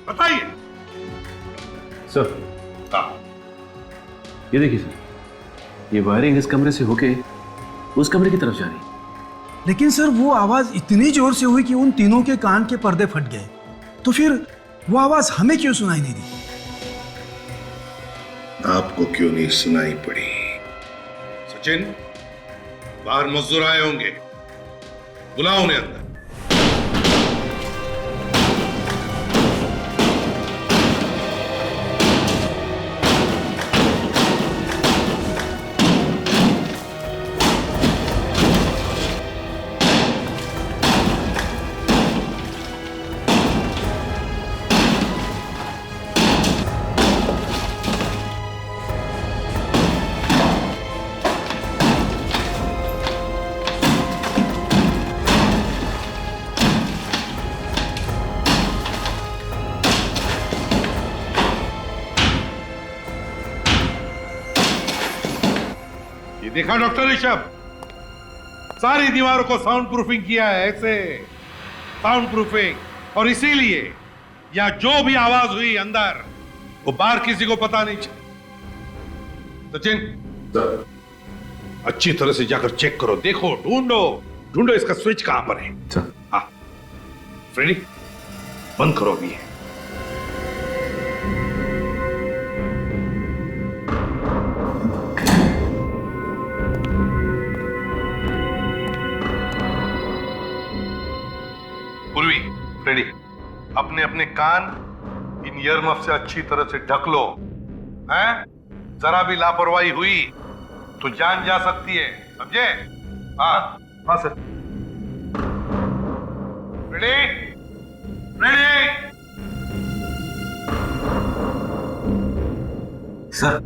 बताइए। सर, ये देखिए सर, ये वायरिंग इस कमरे से होके उस कमरे की तरफ जा रही है। लेकिन सर वो आवाज इतनी जोर से हुई कि उन तीनों के कान के पर्दे फट गए, तो फिर वो आवाज हमें क्यों सुनाई नहीं दी? आपको क्यों नहीं सुनाई पड़ी? सचिन, बाहर मजदूर आए होंगे, बुलाओ उन्हें अंदर। देखा डॉक्टर ऋषभ, सारी दीवारों को साउंड प्रूफिंग किया है, ऐसे साउंड प्रूफिंग। और इसीलिए या जो भी आवाज हुई अंदर वो बाहर किसी को पता नहीं चला। सचिन, अच्छी तरह से जाकर चेक करो, देखो, ढूंढो इसका स्विच कहां पर है। हाँ फ्रेडी, बंद करो अभी। पूर्वी, फ्रेडी, अपने अपने कान इन ईयरमफ से अच्छी तरह से ढक लो, हैं? जरा भी लापरवाही हुई तो जान जा सकती है, समझे? हाँ सर। रेडी? सर,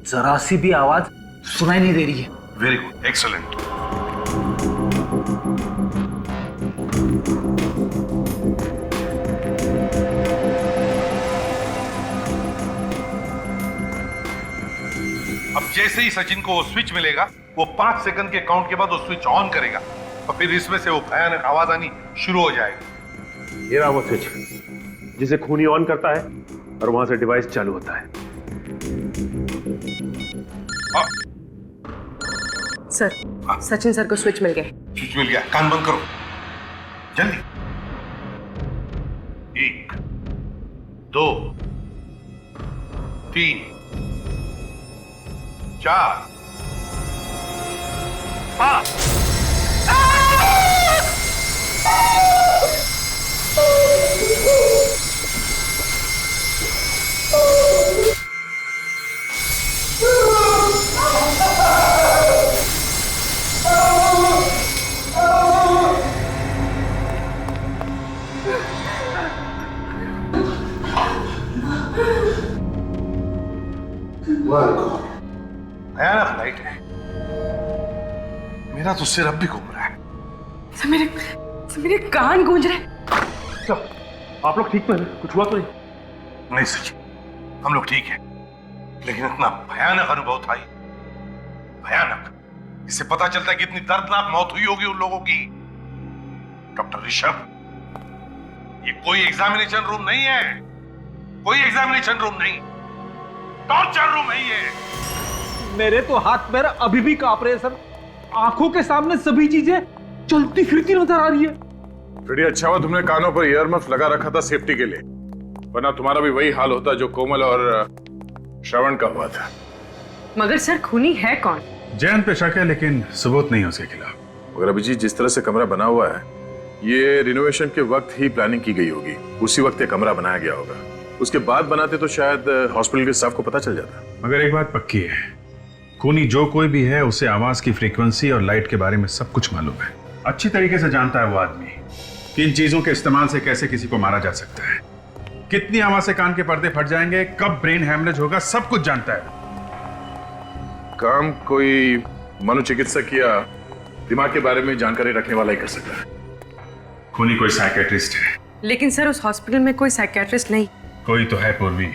जरा सी भी आवाज सुनाई नहीं दे रही है। Very good, excellent. अब जैसे ही सचिन को वो स्विच मिलेगा, वो 5 सेकंड के काउंट के बाद वो स्विच ऑन करेगा और फिर इसमें से वो भयानक आवाज आनी शुरू हो जाएगी। ये रहा वो स्विच जिसे खूनी ऑन करता है और वहां से डिवाइस चालू होता है। सर, सचिन सर को स्विच मिल गया। स्विच मिल गया, कान बंद करो जल्दी। 1 2 3 4 5। भयानक लाइट है। मेरा तो सिर अब भी घूम रहा है। सर मेरे कान गूंज रहे हैं। आप लोग ठीक तो हैं? कुछ हुआ तो नहीं? नहीं सचिन, हम लोग ठीक हैं, लेकिन इतना भयानक अनुभव था ये, भयानक। इससे पता चलता है कि इतनी दर्दनाक मौत हुई होगी उन लोगों की। डॉक्टर ऋषभ, ये कोई एग्जामिनेशन रूम नहीं है, कोई एग्जामिनेशन रूम नहीं, टॉर्चर रूम है ये। मेरे तो हाथ पैर अभी भी कांप रहे हैं सर। आंखों के सामने सभी चीजें चलती फिरती नजर आ रही है। फ्रेडी, अच्छा हुआ तुमने कानों पर ईयर मफ लगा रखा था सेफ्टी के लिए, वरना तुम्हारा भी वही हाल होता जो कोमल और श्रवण का हुआ था। मगर सर, खूनी है कौन? जयंत पे शक है, लेकिन सबूत नहीं है उसके खिलाफ। मगर अभिजीत, जिस तरह से कमरा बना हुआ है, ये रिनोवेशन के वक्त ही प्लानिंग की गई होगी। उसी वक्त ये कमरा बनाया गया होगा। उसके बाद बनाते तो शायद हॉस्पिटल के स्टाफ को पता चल जाता। मगर एक बात पक्की है, खूनी जो कोई भी है उसे आवाज की फ्रीक्वेंसी और लाइट के बारे में सब कुछ मालूम है। अच्छी तरीके से जानता है वो आदमी कि इन चीजों के इस्तेमाल से कैसे किसी को मारा जा सकता है, कितनी आवाज से कान के पर्दे फट जाएंगे, कब ब्रेन हैमरेज होगा, सब कुछ जानता है। काम कोई मनोचिकित्सक या दिमाग के बारे में जानकारी रखने वाला ही कर सकता है। खूनी कोई साइकेट्रिस्ट है। लेकिन सर, उस हॉस्पिटल में कोई साइकियाट्रिस्ट नहीं। कोई तो है पूर्वी,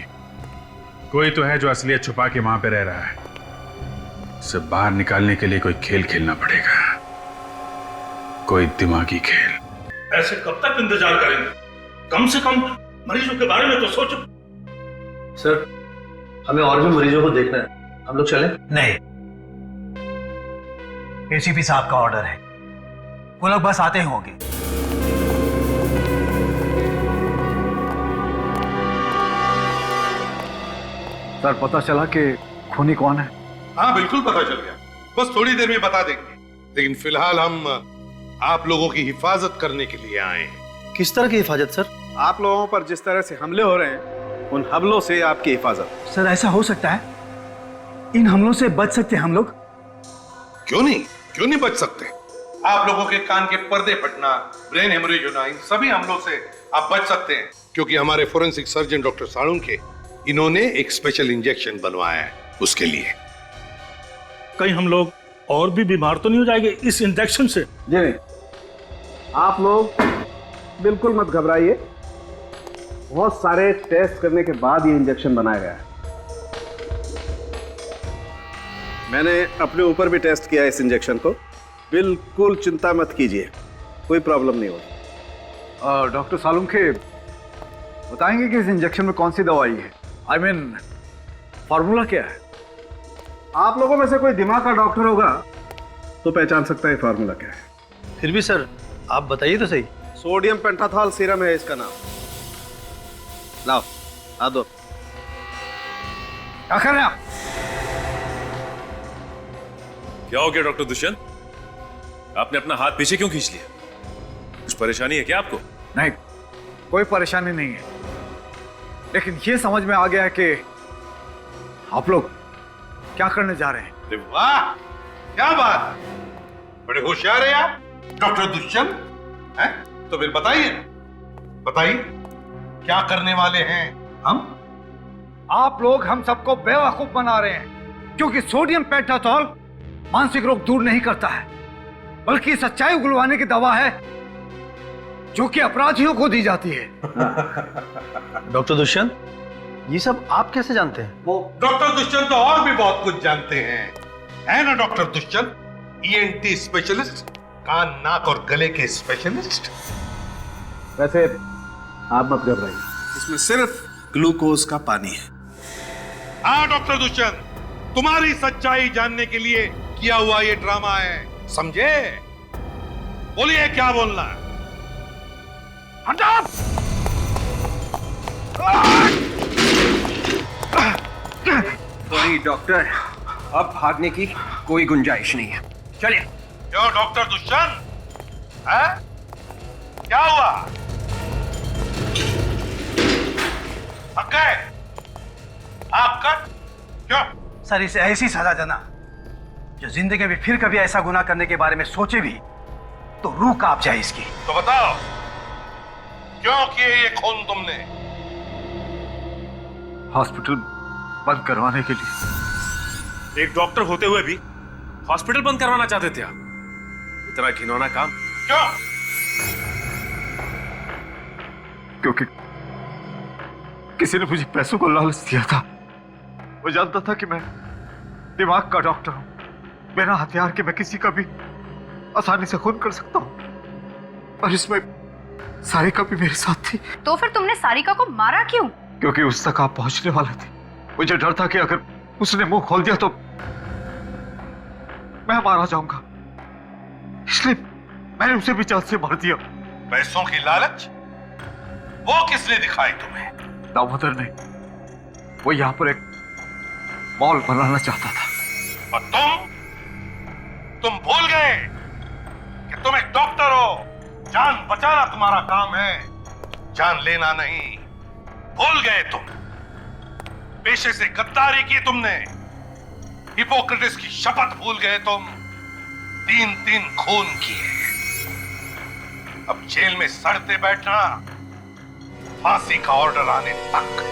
कोई तो है जो असलियत छुपा के वहां पे रह रहा है। उसे बाहर निकालने के लिए कोई खेल खेलना पड़ेगा, कोई दिमागी खेल। ऐसे कब तक इंतजार करेंगे? कम से कम मरीजों के बारे में तो सोचो। सर, हमें और भी मरीजों को देखना है, हम लोग चलें? नहीं, एसीपी साहब का ऑर्डर है, वो लोग बस आते ही होंगे। सर, पता चला कि खूनी कौन है? हाँ बिल्कुल पता चल गया, बस थोड़ी देर में बता देंगे। लेकिन फिलहाल हम आप लोगों की हिफाजत करने के लिए आए हैं। किस तरह की हिफाजत सर? आप लोगों पर जिस तरह से हमले हो रहे हैं, उन हमलों से आपकी हिफाजत। सर, ऐसा हो सकता है? इन हमलों से बच सकते हैं हम लोग? क्यों नहीं बच सकते? आप लोगों के कान के पर्दे फटना, ब्रेन हेमरेज होना, इन सभी हमलों से आप बच सकते हैं, क्योंकि हमारे फोरेंसिक सर्जन डॉक्टर साळुंखे इन्होंने एक स्पेशल इंजेक्शन बनवाया है उसके लिए। कहीं हम लोग और भी बीमार तो नहीं हो जाएंगे इस इंजेक्शन से? जी नहीं, आप लोग बिल्कुल मत घबराइए। बहुत सारे टेस्ट करने के बाद ये इंजेक्शन बनाया गया है। मैंने अपने ऊपर भी टेस्ट किया इस इंजेक्शन को। बिल्कुल चिंता मत कीजिए, कोई प्रॉब्लम नहीं होगी। डॉक्टर साळुंखे, बताएंगे कि इस इंजेक्शन में कौन सी दवाई है? आई मीन, फॉर्मूला क्या है? आप लोगों में से कोई दिमाग का डॉक्टर होगा तो पहचान सकता है फार्मूला क्या है। फिर भी सर, आप बताइए तो सही। सोडियम पेंटाथॉल सीरम है इसका नाम। लाओ, आ दो। क्या कर रहे हैं आप? क्या हो गया डॉक्टर दुष्यंत? आपने अपना हाथ पीछे क्यों खींच लिया? कुछ परेशानी है क्या आपको? नहीं, कोई परेशानी नहीं है, लेकिन ये समझ में आ गया है कि आप लोग क्या करने जा रहे हैं। अरे वाह, क्या बात, बड़े होशियार हैं आप डॉक्टर दुष्यंत। हैं? तो फिर बताइए क्या करने वाले हैं हम? आप लोग हम सबको बेवकूफ बना रहे हैं, क्योंकि सोडियम पेंटाथॉल मानसिक रोग दूर नहीं करता है, बल्कि सच्चाई उगलवाने की दवा है जो कि अपराधियों को दी जाती है। डॉक्टर दुष्यंत, ये सब आप कैसे जानते हैं? वो डॉक्टर दुष्यंत तो और भी बहुत कुछ जानते हैं, है ना डॉक्टर दुष्यंत? ENT स्पेशलिस्ट, कान नाक और गले के स्पेशलिस्ट। वैसे आप मत घबराइए, इसमें सिर्फ ग्लूकोज का पानी है। हाँ डॉक्टर दुष्यंत, तुम्हारी सच्चाई जानने के लिए किया हुआ ये ड्रामा है, समझे? बोलिए क्या बोलना है? हटाओ! नहीं डॉक्टर, अब भागने की कोई गुंजाइश नहीं है, चलिए। क्यों डॉक्टर दुष्यंत, है? क्या हुआ? थक गए? आपका क्यों? सर इसे ऐसी सजा देना जो जिंदगी में फिर कभी ऐसा गुनाह करने के बारे में सोचे भी तो रूह कांप जाए इसकी। तो बताओ क्यों किए ये खून तुमने? हॉस्पिटल बंद करवाने के लिए। एक डॉक्टर होते हुए भी हॉस्पिटल बंद करवाना चाहते थे आप? इतना घिनौना काम क्यों? क्योंकि किसी ने मुझे पैसों को लालच दिया था। वो जानता था कि मैं दिमाग का डॉक्टर हूं, बिना हथियार के मैं किसी का भी आसानी से खून कर सकता हूं। और इसमें सारिका भी मेरे साथ थी। तो फिर तुमने सारिका को मारा क्यों? क्योंकि उस तक आप पहुंचने वाले थे। मुझे डर था कि अगर उसने मुंह खोल दिया तो मैं मारा जाऊंगा, इसलिए मैंने उसे भी जान से मार दिया। पैसों की लालच वो किसने दिखाई तुम्हें? दामोदर ने। वो यहां पर एक मॉल बनाना चाहता था। और तुम भूल गए कि तुम एक डॉक्टर हो। जान बचाना तुम्हारा काम है, जान लेना नहीं। भूल गए तुम। पेशे से गद्दारी की तुमने, हिपोक्रेटिस की शपथ भूल गए तुम। 3-3 खून किए। अब जेल में सड़ते बैठना, फांसी का ऑर्डर आने तक।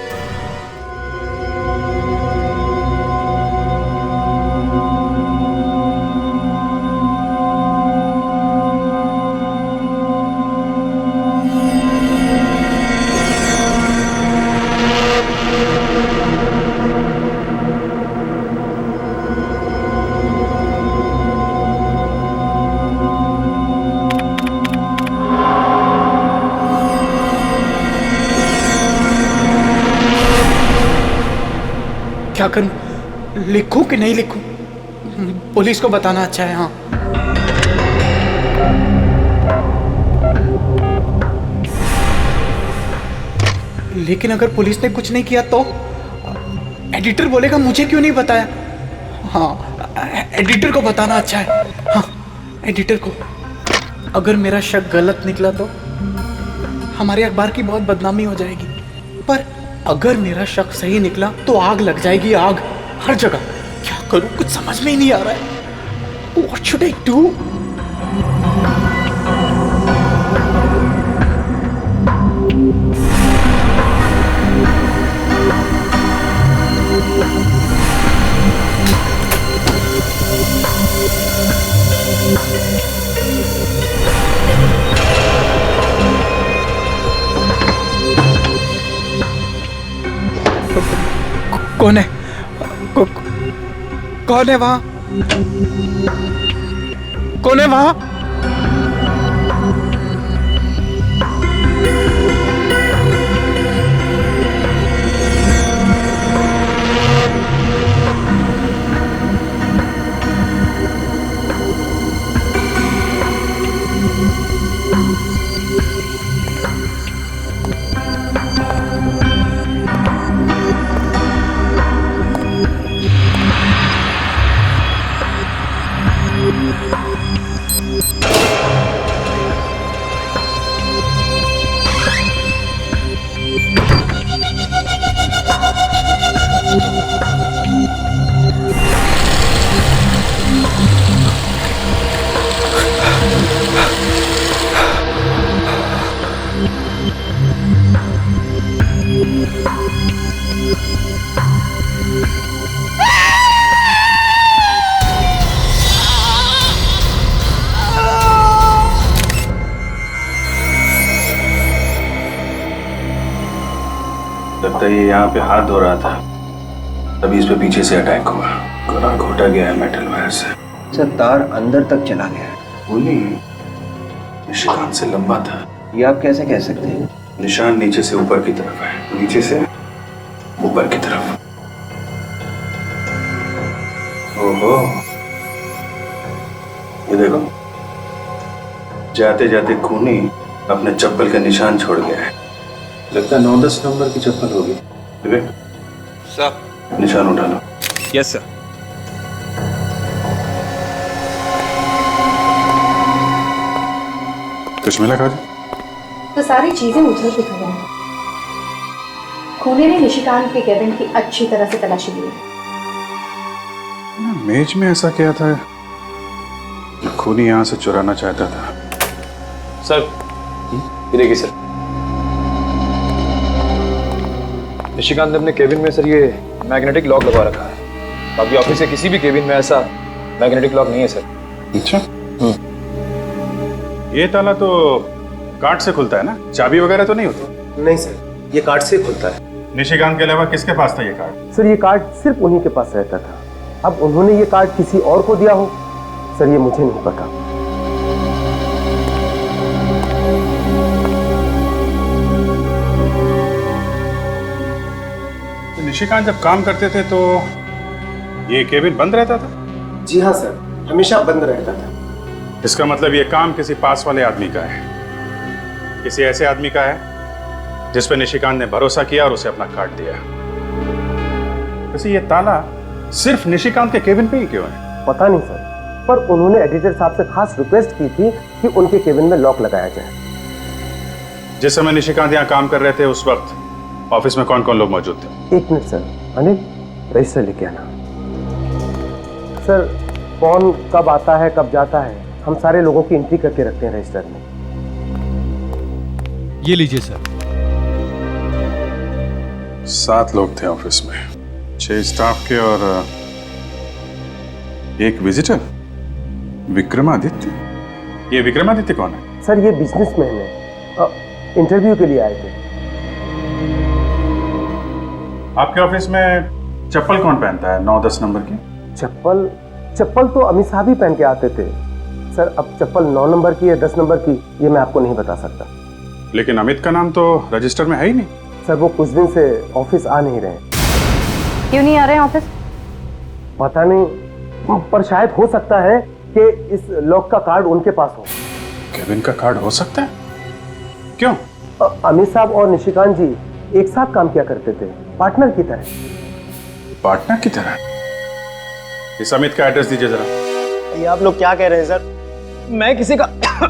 क्या करूं? लिखूं कि नहीं लिखूं? पुलिस को बताना अच्छा है। हाँ, लेकिन अगर पुलिस ने कुछ नहीं किया तो एडिटर बोलेगा मुझे क्यों नहीं बताया। हाँ, एडिटर को बताना अच्छा है। हाँ, एडिटर को। अगर मेरा शक गलत निकला तो हमारे अखबार की बहुत बदनामी हो जाएगी, पर अगर मेरा शक सही निकला तो आग लग जाएगी, आग हर जगह। क्या करूं, कुछ समझ में ही नहीं आ रहा है। What should I do? कौन है? कौन है वहां? कौन है वहां? लगता है ये यहाँ पे हाथ धो रहा था, तभी इस पे पीछे से अटैक हुआ। गला घोटा गया है मेटल वायर से। सर तार अंदर तक चला गया है। खूनी निशान से लंबा था। ये आप कैसे कह सकते हैं? निशान नीचे से ऊपर की तरफ है, नीचे से ऊपर की तरफ। ओहो, ये देखो, जाते जाते खूनी अपने चप्पल का निशान छोड़ गया है। लगता है 9-10 नंबर की चप्पल होगी। विवेक सर, निशान उठा लो। Yes sir. कुछ मिला काजल? तो सारी चीजें उछल पुछल हैं। खूनी ने निशिकांत के केबिन की अच्छी तरह से तलाशी ली। मेज में ऐसा क्या था जो खूनी यहाँ से चुराना चाहता था? सर, ये देखिए सर, निशिकांत ने अपने केबिन में सर ये मैग्नेटिक लॉक लगा रखा है। बाकी ऑफिस के किसी भी केबिन में ऐसा मैग्नेटिक लॉक नहीं है सर। अच्छा, ये ताला तो कार्ड से खुलता है ना, चाबी वगैरह तो नहीं होती? नहीं सर, ये कार्ड से खुलता है। निशिकांत के अलावा किसके पास था ये कार्ड? सर, ये कार्ड सिर्फ उन्हीं के पास रहता था। अब उन्होंने ये कार्ड किसी और को दिया हो, सर ये मुझे नहीं पता। तो निशिकांत जब काम करते थे तो ये केबिन बंद रहता था? जी हाँ सर, हमेशा बंद रहता था। इसका मतलब ये काम किसी पास वाले आदमी का है, किसी ऐसे आदमी का है जिस पे निशिकांत ने भरोसा किया और उसे अपना कार्ड दिया। वैसे ये ताला सिर्फ निशिकांत के केबिन पे ही क्यों है? पता नहीं सर, पर उन्होंने एडिटर साहब से खास रिक्वेस्ट की थी कि उनके केबिन में लॉक लगाया जाए। जिस समय निशिकांत यहाँ काम कर रहे थे उस वक्त ऑफिस में कौन कौन लोग मौजूद थे? 1 मिनट सर, अनिल रजिस्टर लेके आना। सर, कौन कब आता है कब जाता है हम सारे लोगों की एंट्री करके रखते हैं रजिस्टर में। ये लीजिए सर। 7 लोग थे ऑफिस में, 6 स्टाफ के और 1 विजिटर, विक्रमादित्य। ये विक्रमादित्य कौन है? सर, ये बिजनेसमैन है, इंटरव्यू के लिए आए थे। आपके ऑफिस में चप्पल कौन पहनता है 9-10 नंबर की? चप्पल तो अमित साहब ही पहन के आते थे सर। अब चप्पल 9 नंबर की या 10 नंबर की ये मैं आपको नहीं बता सकता। लेकिन अमित का नाम तो रजिस्टर में है ही नहीं। सर, वो कुछ दिन से ऑफिस आ नहीं रहे। क्यों नहीं आ रहे हैं ऑफिस? पता नहीं, पर शायद हो सकता है कि इस लॉक का कार्ड उनके पास हो। केबिन का कार्ड हो सकता है? क्यों? अमित साहब और निशिकांत जी एक साथ काम किया करते थे, पार्टनर की तरह। पार्टनर की तरह? इस अमित का एड्रेस दीजिए जरा। ये आप लोग क्या कह रहे हैं सर? मैं किसी का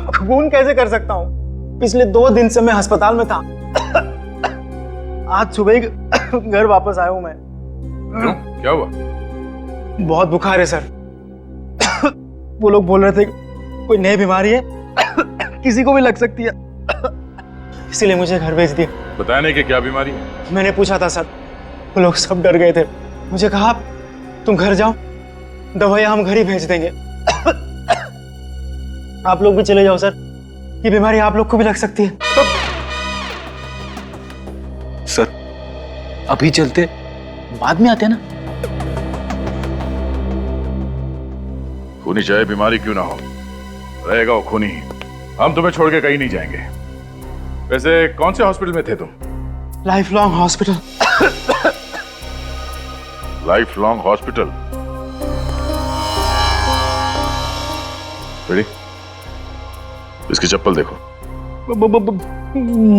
खून कैसे कर सकता हूँ? पिछले 2 दिन से मैं अस्पताल में था। आज सुबह ही घर वापस आया हूँ मैं। क्या हुआ? बहुत बुखार है सर। वो लोग बोल रहे थे कोई नई बीमारी है, किसी को भी लग सकती है, इसीलिए मुझे घर भेज दिया। बताया नहीं कि क्या बीमारी है? मैंने पूछा था सर, वो लोग सब डर गए थे। मुझे कहा तुम घर जाओ, दवाइयाँ हम घर ही भेज देंगे। आप लोग भी चले जाओ सर, ये बीमारी आप लोग को भी लग सकती है। सर, अभी चलते, बाद में आते ना। खूनी चाहे बीमारी क्यों ना हो, रहेगा वो खूनी ही। हम तुम्हें छोड़ के कहीं नहीं जाएंगे। वैसे कौन से हॉस्पिटल में थे तुम? Life long hospital. Life long hospital? Ready? इसकी चप्पल देखो।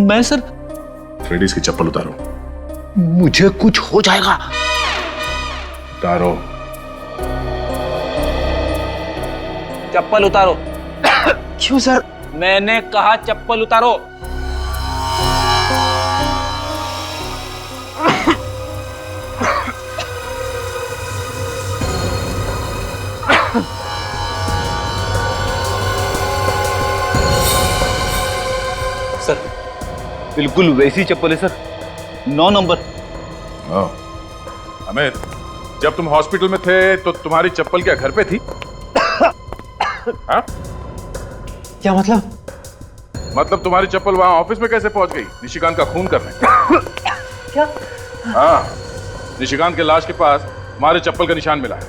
मैं सर? फ्रेडी, इसकी चप्पल उतारो। मुझे कुछ हो जाएगा। उतारो। चप्पल उतारो। क्यों सर? मैंने कहा चप्पल उतारो। सर, बिल्कुल वैसी चप्पल है सर, 9 नंबर। अमित, जब तुम हॉस्पिटल में थे तो तुम्हारी चप्पल क्या घर पे थी? हाँ? क्या मतलब? मतलब तुम्हारी चप्पल वहां ऑफिस में कैसे पहुंच गई निशिकांत का खून करने? क्या? हाँ, निशिकांत के लाश के पास तुम्हारे चप्पल का निशान मिला है।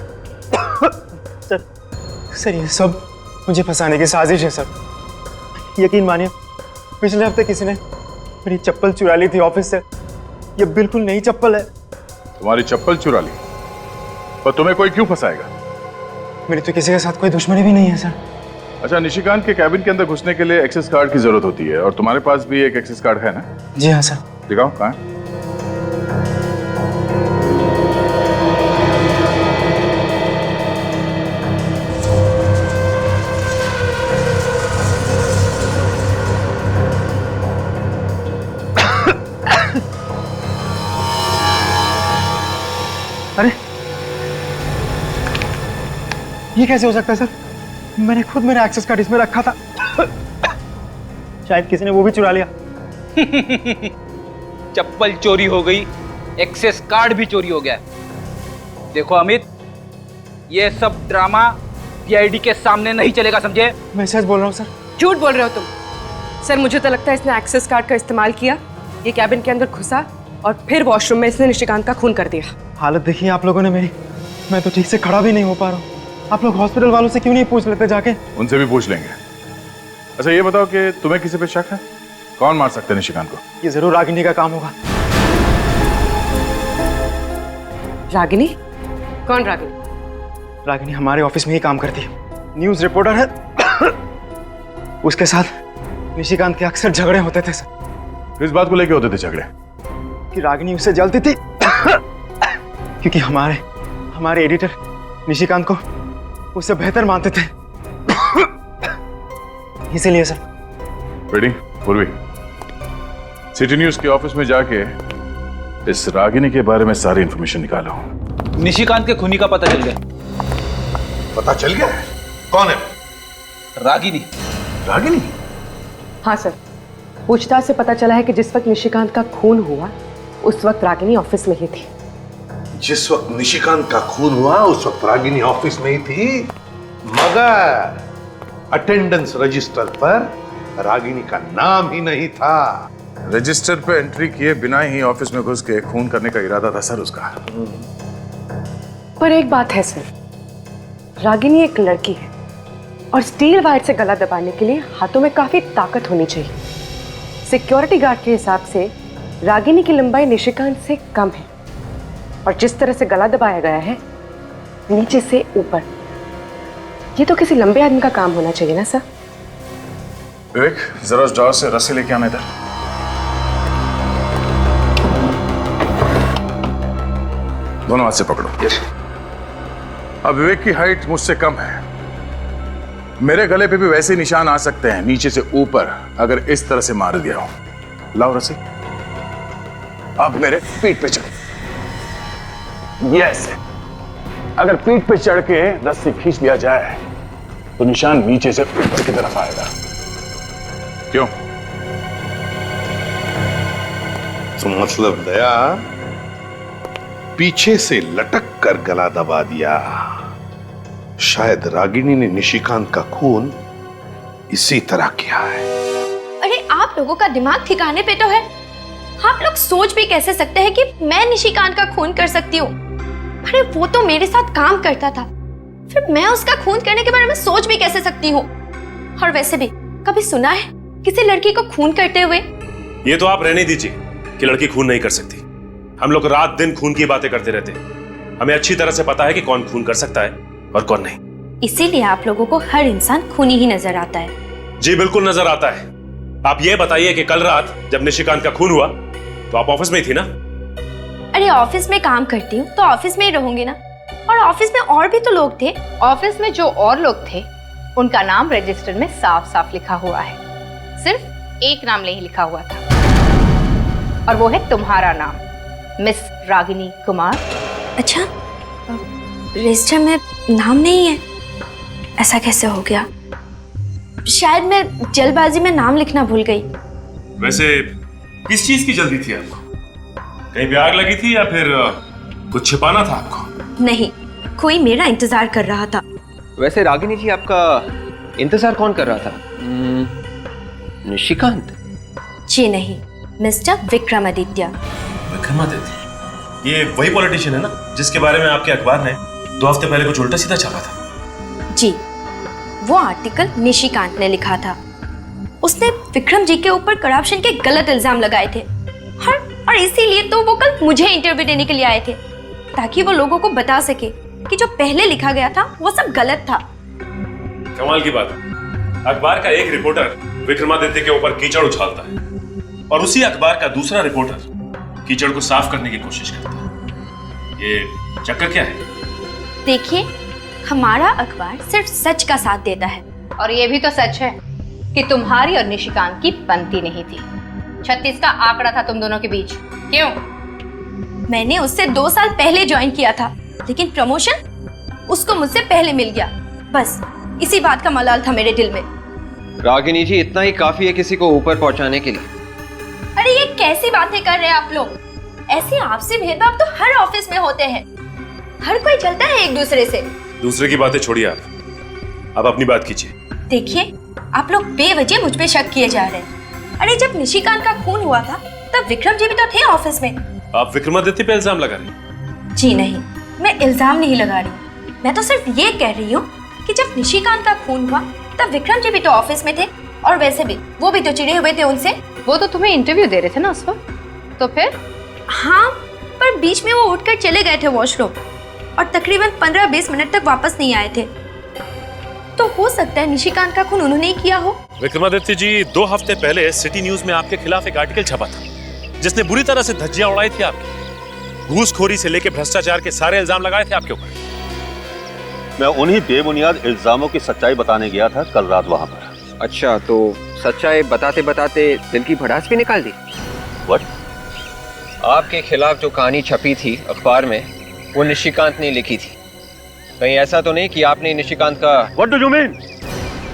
सर, ये सब मुझे फंसाने की साजिश है सर। यकीन मानिए, पिछले हफ्ते किसी ने मेरी चप्पल चुरा ली थी ऑफिस से। ये बिल्कुल नई चप्पल है। तुम्हारी चप्पल चुरा ली? पर तुम्हें कोई क्यों फंसाएगा? मेरी तो किसी के साथ कोई दुश्मनी भी नहीं है सर। अच्छा, निशिकांत के कैबिन के अंदर घुसने के लिए एक्सेस कार्ड की जरूरत होती है, और तुम्हारे पास भी एक एक्सेस कार्ड है ना? जी हाँ सर। दिखाओ, कहाँ है? अरे ये कैसे हो सकता है सर? मैंने खुद मेरा एक्सेस कार्ड इसमें रखा था। शायद किसी ने वो भी चुरा लिया। चप्पल चोरी हो गई, एक्सेस कार्ड भी चोरी हो गया। देखो अमित, ये सब ड्रामा पीआईडी के सामने नहीं चलेगा, समझे? मैं सच बोल रहा हूँ सर। झूठ बोल रहे हो तुम। सर मुझे तो लगता है इसने एक्सेस कार्ड का इस्तेमाल किया, ये कैबिन के अंदर घुसा और फिर वॉशरूम में इसने निशिकांत का खून कर दिया। हालत देखिए आप लोगों ने मेरी, मैं तो ठीक से खड़ा भी नहीं हो पा रहा हूँ। आप लोग हॉस्पिटल वालों से क्यों नहीं पूछ लेते जाके? उनसे भी पूछ लेंगे। अच्छा ये बताओ कि तुम्हें किसी पे शक है? कौन मार सकता है निशिकांत को? ये जरूर रागिनी का काम होगा। रागिनी? कौन रागिनी? रागिनी हमारे ऑफिस में ही काम करती है, न्यूज रिपोर्टर है। उसके साथ निशिकांत के अक्सर झगड़े होते थे सर। किस बात को लेके होते थे झगड़े? कि रागिनी उससे जलती थी क्योंकि हमारे एडिटर निशिकांत को उससे बेहतर मानते थे। इसीलिए सर। बेटी पूर्वी, सिटी न्यूज के ऑफिस में जाके इस रागिनी के बारे में सारी इंफॉर्मेशन निकालो। निशिकांत के खूनी का पता चल गया। पता चल गया? कौन है? रागिनी। रागिनी? हाँ सर, पूछताछ से पता चला है कि जिस वक्त निशिकांत का खून हुआ उस वक्त रागिनी ऑफिस में ही थी। जिस वक्त निशिकांत का खून हुआ उस वक्त रागिनी ऑफिस में ही थी, मगर अटेंडेंस रजिस्टर पर रागिनी का नाम ही नहीं था। रजिस्टर पे एंट्री किए बिना ही ऑफिस में घुस के खून करने का इरादा था सर उसका। पर एक बात है सर, रागिनी एक लड़की है और स्टील वायर से गला दबाने के लिए हाथों में काफी ताकत होनी चाहिए। सिक्योरिटी गार्ड के हिसाब से रागिनी की लंबाई निशिकांत से कम है और जिस तरह से गला दबाया गया है नीचे से ऊपर, ये तो किसी लंबे आदमी का काम होना चाहिए ना सर। विवेक, जरा उस ड्रॉर से रस्सी लेके आना इधर। दोनों हाथ से पकड़ो। अब विवेक की हाइट मुझसे कम है, मेरे गले पे भी वैसे निशान आ सकते हैं नीचे से ऊपर अगर इस तरह से मार दिया हो। लाओ रस्सी। अब मेरे पीठ पे चढ़। यस, अगर पीठ पे चढ़ के रस्सी खींच लिया जाए तो निशान नीचे से ऊपर की तरफ आएगा। क्यों? तो मतलब दया पीछे से लटक कर गला दबा दिया। शायद रागिनी ने निशिकांत का खून इसी तरह किया है। अरे आप लोगों का दिमाग ठिकाने पे तो है? आप लोग सोच भी कैसे सकते हैं कि मैं निशिकांत का खून कर सकती हूँ? अरे वो तो मेरे साथ काम करता था, फिर मैं उसका खून करने के बारे में सोच भी कैसे सकती हूँ? और वैसे भी कभी सुना है किसी लड़की को खून करते हुए? ये तो आप रहने दीजिए कि लड़की खून नहीं कर सकती। हम लोग रात दिन खून की बातें करते रहते हैं, हमें अच्छी तरह से पता है कि कौन खून कर सकता है और कौन नहीं। इसीलिए आप लोगों को हर इंसान खूनी ही नजर आता है। जी बिल्कुल नजर आता है। आप ये बताइए कि कल रात जब निशिकांत का खून हुआ तो आप ऑफिस में ही थी ना? अरे ऑफिस में काम करती हूँ तो ऑफिस में ही रहूंगी ना, और ऑफिस में और भी तो लोग थे। ऑफिस में जो और लोग थे उनका नाम रजिस्टर में साफ साफ लिखा हुआ है, सिर्फ एक नाम नहीं लिखा हुआ था और वो है तुम्हारा नाम, मिस रागिनी कुमार। अच्छा, रजिस्टर में नाम नहीं है? ऐसा कैसे हो गया? शायद मैं जल्दबाजी में नाम लिखना भूल गई। वैसे किस चीज की जल्दी थी आपको? कहीं भी आग लगी थी या फिर कुछ छिपाना था आपको? नहीं, कोई मेरा इंतजार कर रहा था। वैसे रागिनी जी, आपका इंतजार कौन कर रहा था? निशिकांत? जी नहीं, मिस्टर विक्रमादित्य। विक्रमादित्य? ये वही पॉलिटिशियन है ना जिसके बारे में आपके अखबार ने 2 हफ्ते पहले कुछ उल्टा सीधा छापा था? जी, वो आर्टिकल निशिकांत ने लिखा था। उसने विक्रम जी के ऊपर करप्शन के गलत इल्जाम लगाए थे और इसीलिए तो वो कल मुझे इंटरव्यू देने के लिए आए थे, ताकि वो लोगों को बता सके कि जो पहले लिखा गया था वो सब गलत था। कमाल की बात है, अखबार का एक रिपोर्टर विक्रमादित्य के ऊपर कीचड़ उछालता है और उसी अखबार का दूसरा रिपोर्टर कीचड़ को साफ करने की कोशिश करता है। ये चक्कर क्या है? देखिए, हमारा अखबार सिर्फ सच का साथ देता है। और ये भी तो सच है कि तुम्हारी और निशिकांत की बनती नहीं थी। 36 का आंकड़ा था तुम दोनों के बीच। क्यों? मैंने उससे 2 साल पहले ज्वाइन किया था, लेकिन प्रमोशन उसको मुझसे पहले मिल गया। बस इसी बात का मलाल था मेरे दिल में। रागिनी जी, इतना ही काफी है किसी को ऊपर पहुंचाने के लिए। अरे ये कैसी बातें कर रहे हैं आप लोग? ऐसे आपसी भेदभाव तो हर ऑफिस में होते हैं। हर कोई चलता है एक दूसरे से। दूसरे की बातें छोड़िए, आप अपनी बात कीजिए। देखिए, आप लोग बेवजह मुझ पे शक किए जा रहे हैं। अरे जब निशिकांत का खून हुआ था तब विक्रम जी भी तो थे ऑफिस में। आप विक्रमादित्य पे इल्जाम लगा रही हैं? जी नहीं, मैं इल्जाम नहीं लगा रही। मैं तो सिर्फ ये कह रही हूँ कि जब निशिकांत का खून हुआ तब विक्रम जी भी तो ऑफिस में थे, और वैसे भी वो भी तो चिढ़े हुए थे उनसे। वो तो तुम्हें इंटरव्यू दे रहे थे ना उस वक्त, तो फिर? हाँ, पर बीच में वो उठकर चले गए थे वॉशरूम और तकरीबन 15-20 मिनट तक वापस नहीं आए थे। तो हो सकता है निशिकांत का खून उन्होंने ही किया हो। विक्रमादित्य जी, 2 हफ्ते पहले सिटी न्यूज में आपके खिलाफ एक आर्टिकल छपा था जिसने बुरी तरह से धज्जियां उड़ाई थी आपकी। घूसखोरी से लेकर भ्रष्टाचार के सारे इल्जाम लगाए थे आपके ऊपर। मैं उन्हीं बेबुनियाद इल्जामों की सच्चाई बताने गया था कल रात वहां पर। अच्छा, तो सच्चाई बताते बताते दिल की भड़ास भी निकाल दी? What? आपके खिलाफ जो कहानी छपी थी अखबार में वो निशिकांत ने लिखी थी। कहीं ऐसा तो नहीं कि आपने निशिकांत का? What do you mean?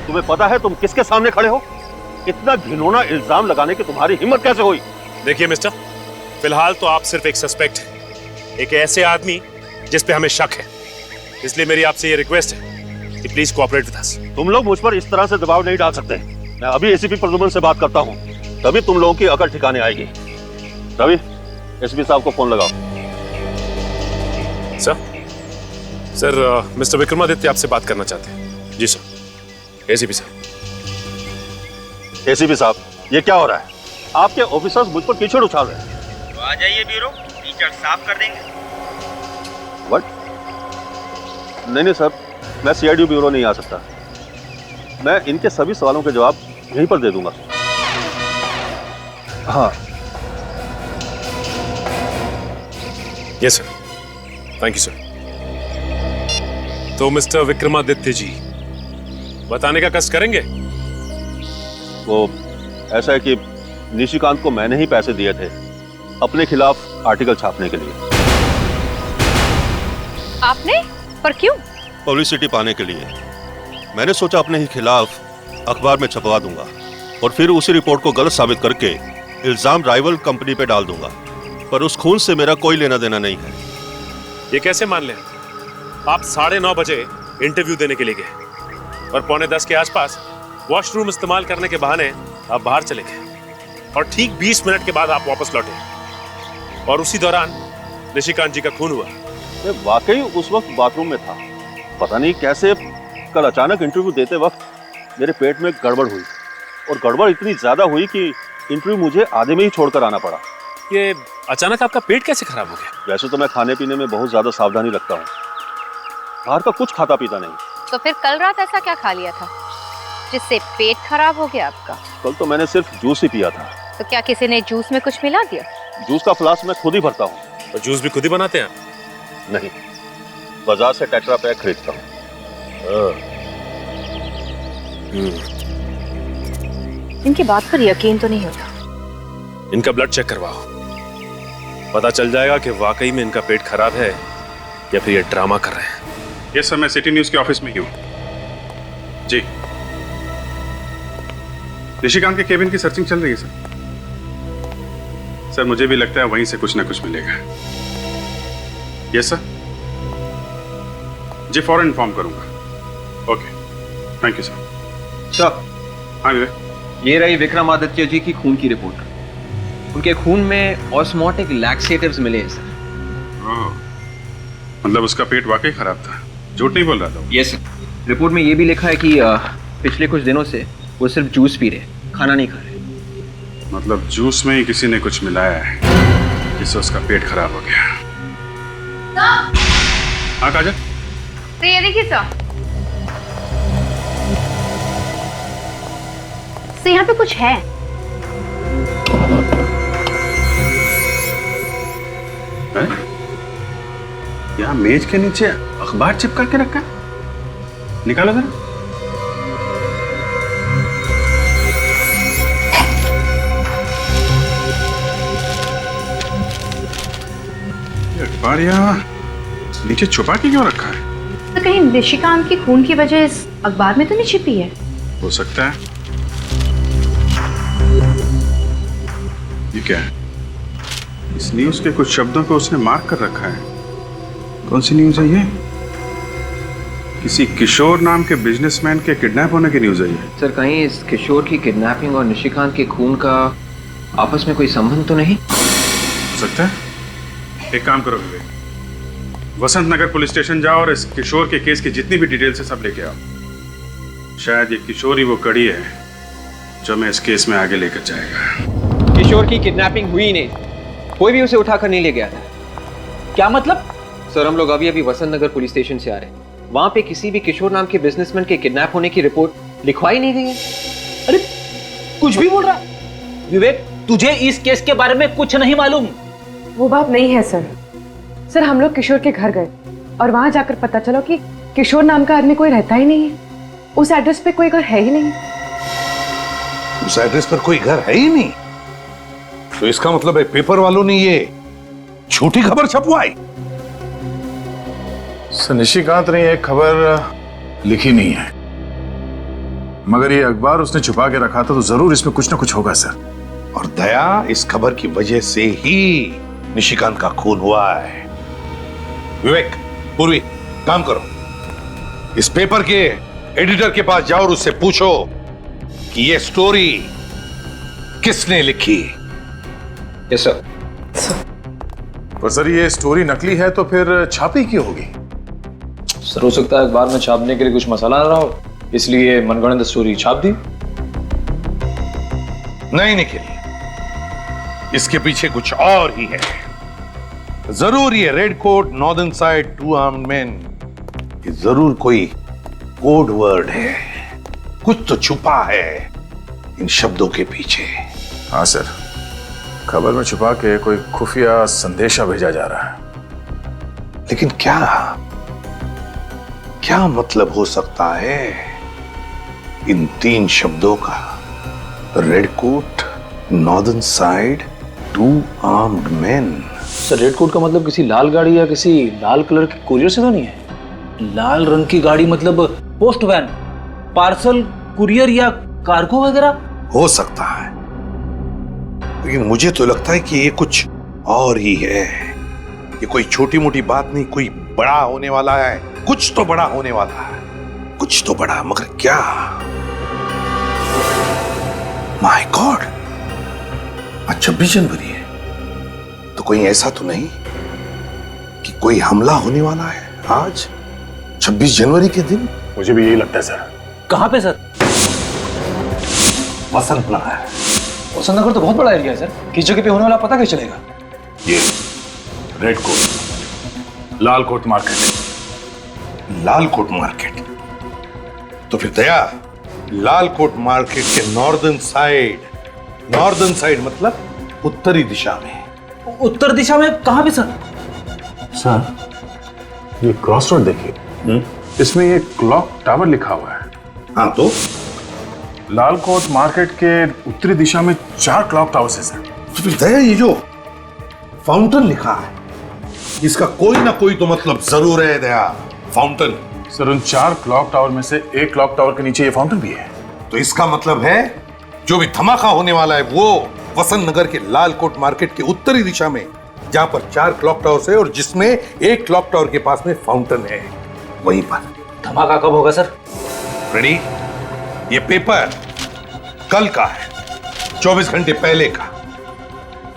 तुम्हें पता है तुम किसके सामने खड़े हो? इतना घिनौना इल्जाम लगाने की तुम्हारी हिम्मत कैसे हुई? देखिए मिस्टर, फिलहाल तो आप सिर्फ एक सस्पेक्ट हैं, एक ऐसे आदमी जिस पे हमें शक है। इसलिए मेरी आपसे ये रिक्वेस्ट है कि प्लीज कोऑपरेट विद अस। तुम लोग मुझ पर इस तरह से दबाव नहीं डाल सकते। मैं अभी एसीपी प्रद्युम्न से बात करता हूँ, तभी तुम लोगों की अकल ठिकाने आएगी। रवि, एसपी साहब को फोन लगाओ। सर, मिस्टर विक्रमादित्य आपसे बात करना चाहते हैं। जी सर। एसीपी साहब। एसीपी साहब, ये क्या हो रहा है? आपके ऑफिसर्स मुझ पर कीचड़ उछाल रहे हैं। तो आ जाइए ब्यूरो, कीचड़ साफ कर देंगे। व्हाट? नहीं सर, मैं सीआईडी ब्यूरो नहीं आ सकता। मैं इनके सभी सवालों के जवाब यहीं पर दे दूंगा। हाँ। Yes sir, thank you sir. तो मिस्टर विक्रमादित्य जी, बताने का कष्ट करेंगे? वो ऐसा है कि निशिकांत को मैंने ही पैसे दिए थे अपने खिलाफ आर्टिकल छापने के लिए। आपने? पर क्यों? पब्लिसिटी पाने के लिए। मैंने सोचा अपने ही खिलाफ अखबार में छपवा दूंगा और फिर उसी रिपोर्ट को गलत साबित करके इल्जाम राइवल कंपनी पे डाल दूंगा। पर उस खून से मेरा कोई लेना देना नहीं है। ये कैसे मान लें? आप 9:30 बजे इंटरव्यू देने के लिए गए और 9:45 के आसपास वॉशरूम इस्तेमाल करने के बहाने आप बाहर चले गए और ठीक 20 मिनट के बाद आप वापस लौटे और उसी दौरान निशिकांत जी का खून हुआ। मैं वाकई उस वक्त बाथरूम में था। पता नहीं कैसे कल अचानक इंटरव्यू देते वक्त मेरे पेट में गड़बड़ हुई और गड़बड़ इतनी ज्यादा हुई कि इंटरव्यू मुझे आधे में ही छोड़कर आना पड़ा। ये अचानक आपका पेट कैसे खराब हो गया? वैसे तो मैं खाने पीने में बहुत ज्यादा सावधानी रखता हूँ, बाहर का कुछ खाता पीता नहीं। तो फिर कल रात ऐसा क्या खा लिया था जिससे पेट खराब हो गया आपका? कल तो मैंने सिर्फ जूस ही पिया था। तो क्या किसी ने जूस में कुछ मिला दिया? जूस का फ्लास्क मैं खुद ही भरता हूँ। और जूस भी खुद ही बनाते हैं? नहीं, बाजार से टेट्रा पैक खरीदता हूँ। इनकी बात पर यकीन तो नहीं होता। इनका ब्लड चेक करवाओ, पता चल जाएगा कि वाकई में इनका पेट खराब है या फिर ये ड्रामा कर रहे हैं। यस सर, मैं सिटी न्यूज के ऑफिस में ही हूँ। जी, निशिकांत के केबिन की सर्चिंग चल रही है सर। सर, मुझे भी लगता है वहीं से कुछ ना कुछ मिलेगा। Yes sir. जी, फौरन इन्फॉर्म करूंगा। Okay, thank you sir. Sir. हाँ विवेक। ये रही विक्रमादित्य जी की खून की रिपोर्ट। उनके खून में ऑस्मोटिक लैक्सेटिव्स मिले हैं सर। मतलब उसका पेट वाकई खराब था, झूठ नहीं बोल रहा था? Yes sir. रिपोर्ट में ये भी लिखा है कि पिछले कुछ दिनों से वो सिर्फ जूस पी रहे, खाना नहीं खा रहे। मतलब जूस में ही किसी ने कुछ मिलाया है जिससे उसका पेट खराब हो गया। हाँ काजल, तो ये देखिए सर, तो यहाँ पे कुछ है। यहाँ मेज के नीचे अखबार चिपका के रखा है, निकालो जरा। ये अखबार यहाँ नीचे छुपा के क्यों रखा है? तो कहीं निशिकांत की खून की वजह इस अखबार में तो नहीं छिपी है? हो सकता है। ये क्या है? इस न्यूज के कुछ शब्दों पे उसने मार्क कर रखा है। कौन सी न्यूज है ये? किसी किशोर नाम के बिजनेसमैन के किडनैप होने की न्यूज है ये। सर कहीं इस किशोर की किडनैपिंग और निशिकांत के खून का आपस में कोई संबंध तो नहीं? हो सकता है। एक काम करो विवेक, वसंत नगर पुलिस स्टेशन जाओ और इस किशोर के केस की जितनी भी डिटेल्स है सब लेके आओ। शायद ये किशोर ही वो कड़ी है जो मैं इस केस में आगे लेकर जाएगा। किशोर की किडनैपिंग हुई नहीं, कोई भी उसे उठाकर नहीं ले गया था। क्या मतलब? सर हम लोग अभी अभी वसंत नगर पुलिस स्टेशन से आ रहे हैं, वहां पे किसी भी किशोर नाम के बिजनेसमैन के किडनैप होने की रिपोर्ट लिखवाई नहीं गई है। अरे कुछ भी बोल रहा विवेक, तुझे इस केस के बारे में कुछ नहीं मालूम? वो बात नहीं है सर। सर हम लोग किशोर के घर गए और वहां जाकर पता चला कि किशोर नाम का आदमी कोई रहता ही नहीं है। उस एड्रेस पे कोई घर है ही नहीं। उस एड्रेस पर कोई घर है ही नहीं? तो इसका मतलब है पेपर वालों ने ये झूठी खबर छपवाई। सर निशिकांत ने एक खबर लिखी नहीं है, मगर ये अखबार उसने छुपा के रखा था, तो जरूर इसमें कुछ ना कुछ होगा सर। और दया, इस खबर की वजह से ही निशिकांत का खून हुआ है। विवेक, पूर्वी, काम करो, इस पेपर के एडिटर के पास जाओ और उससे पूछो कि ये स्टोरी किसने लिखी। Yes sir. पर सर ये स्टोरी नकली है तो फिर छापी क्यों होगी? सर हो सकता है अखबार में छापने के लिए कुछ मसाला ना रहा हो, इसलिए मनगढ़ंत स्टोरी छाप दी। नहीं निखिल, इसके पीछे कुछ और ही है। जरूर ये red coat northern side 2 armed man, ये जरूर कोई कोड वर्ड है। कुछ तो छुपा है इन शब्दों के पीछे। हाँ सर, खबर में छुपा के कोई खुफिया संदेशा भेजा जा रहा है। लेकिन क्या मतलब हो सकता है इन 3 शब्दों का? Red coat, northern side, 2 armed man. Sir red coat का मतलब किसी लाल गाड़ी या किसी लाल कलर की कुरियर से तो नहीं है? लाल रंग की गाड़ी मतलब पोस्ट वैन, पार्सल, कुरियर या कार्गो वगैरह हो सकता है, लेकिन मुझे तो लगता है कि ये कुछ और ही है। ये कोई छोटी मोटी बात नहीं, कोई बड़ा होने वाला है। कुछ तो बड़ा होने वाला है, कुछ तो बड़ा, मगर क्या? माय गॉड, आज 26 जनवरी है, तो कोई ऐसा तो नहीं कि कोई हमला होने वाला है आज 26 जनवरी के दिन? मुझे भी यही लगता है सर। कहां पे सर? वसंत नगर। वसंत नगर तो बहुत बड़ा एरिया है सर, किस जगह पे होने वाला पता कैसे चलेगा? ये रेड कोट, लाल कोट मार्केट। लाल कोट मार्केट? तो फिर दया, लाल कोट मार्केट के नॉर्दर्न साइड मतलब उत्तरी दिशा में। उत्तर दिशा में कहां पे सर? सर ये क्रॉस रोड देखिए, इसमें ये क्लॉक टावर लिखा हुआ है। हाँ तो लाल कोट मार्केट के उत्तरी दिशा में 4 क्लॉक टावर्स है सर। तो फिर दया, ये जो फाउंटेन लिखा है, इसका कोई ना कोई तो मतलब जरूर है दया। फाउंटेन सर, उन 4 क्लॉक टावर में से एक क्लॉक टावर के नीचे ये फाउंटेन भी है। तो इसका मतलब है जो भी धमाका होने वाला है वो वसंत नगर के लाल कोट मार्केट के उत्तरी दिशा में, जहां पर 4 क्लॉक टावर्स है और जिसमें एक क्लॉक टावर के पास में फाउंटेन है, वहीं पर। धमाका कब होगा सर? रेडी, ये पेपर कल का है, 24 घंटे पहले का।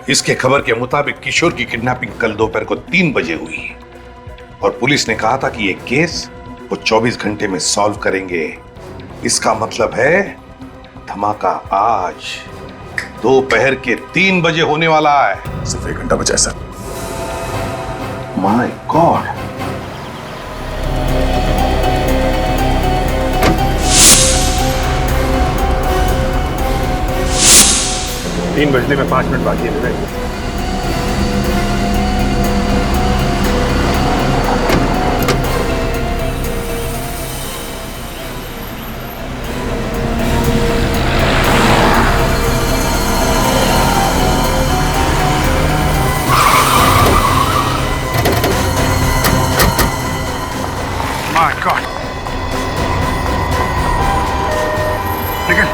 इसके खबर के मुताबिक किशोर की किडनैपिंग कल दोपहर को 3 बजे हुई और पुलिस ने कहा था कि यह केस वो 24 घंटे में सॉल्व करेंगे। इसका मतलब है धमाका आज दोपहर के 3 बजे होने वाला है। सिर्फ 1 घंटा बचा है सर। माय गॉड, तीन बजने में 5 मिनट बाकी है। My God! निकल,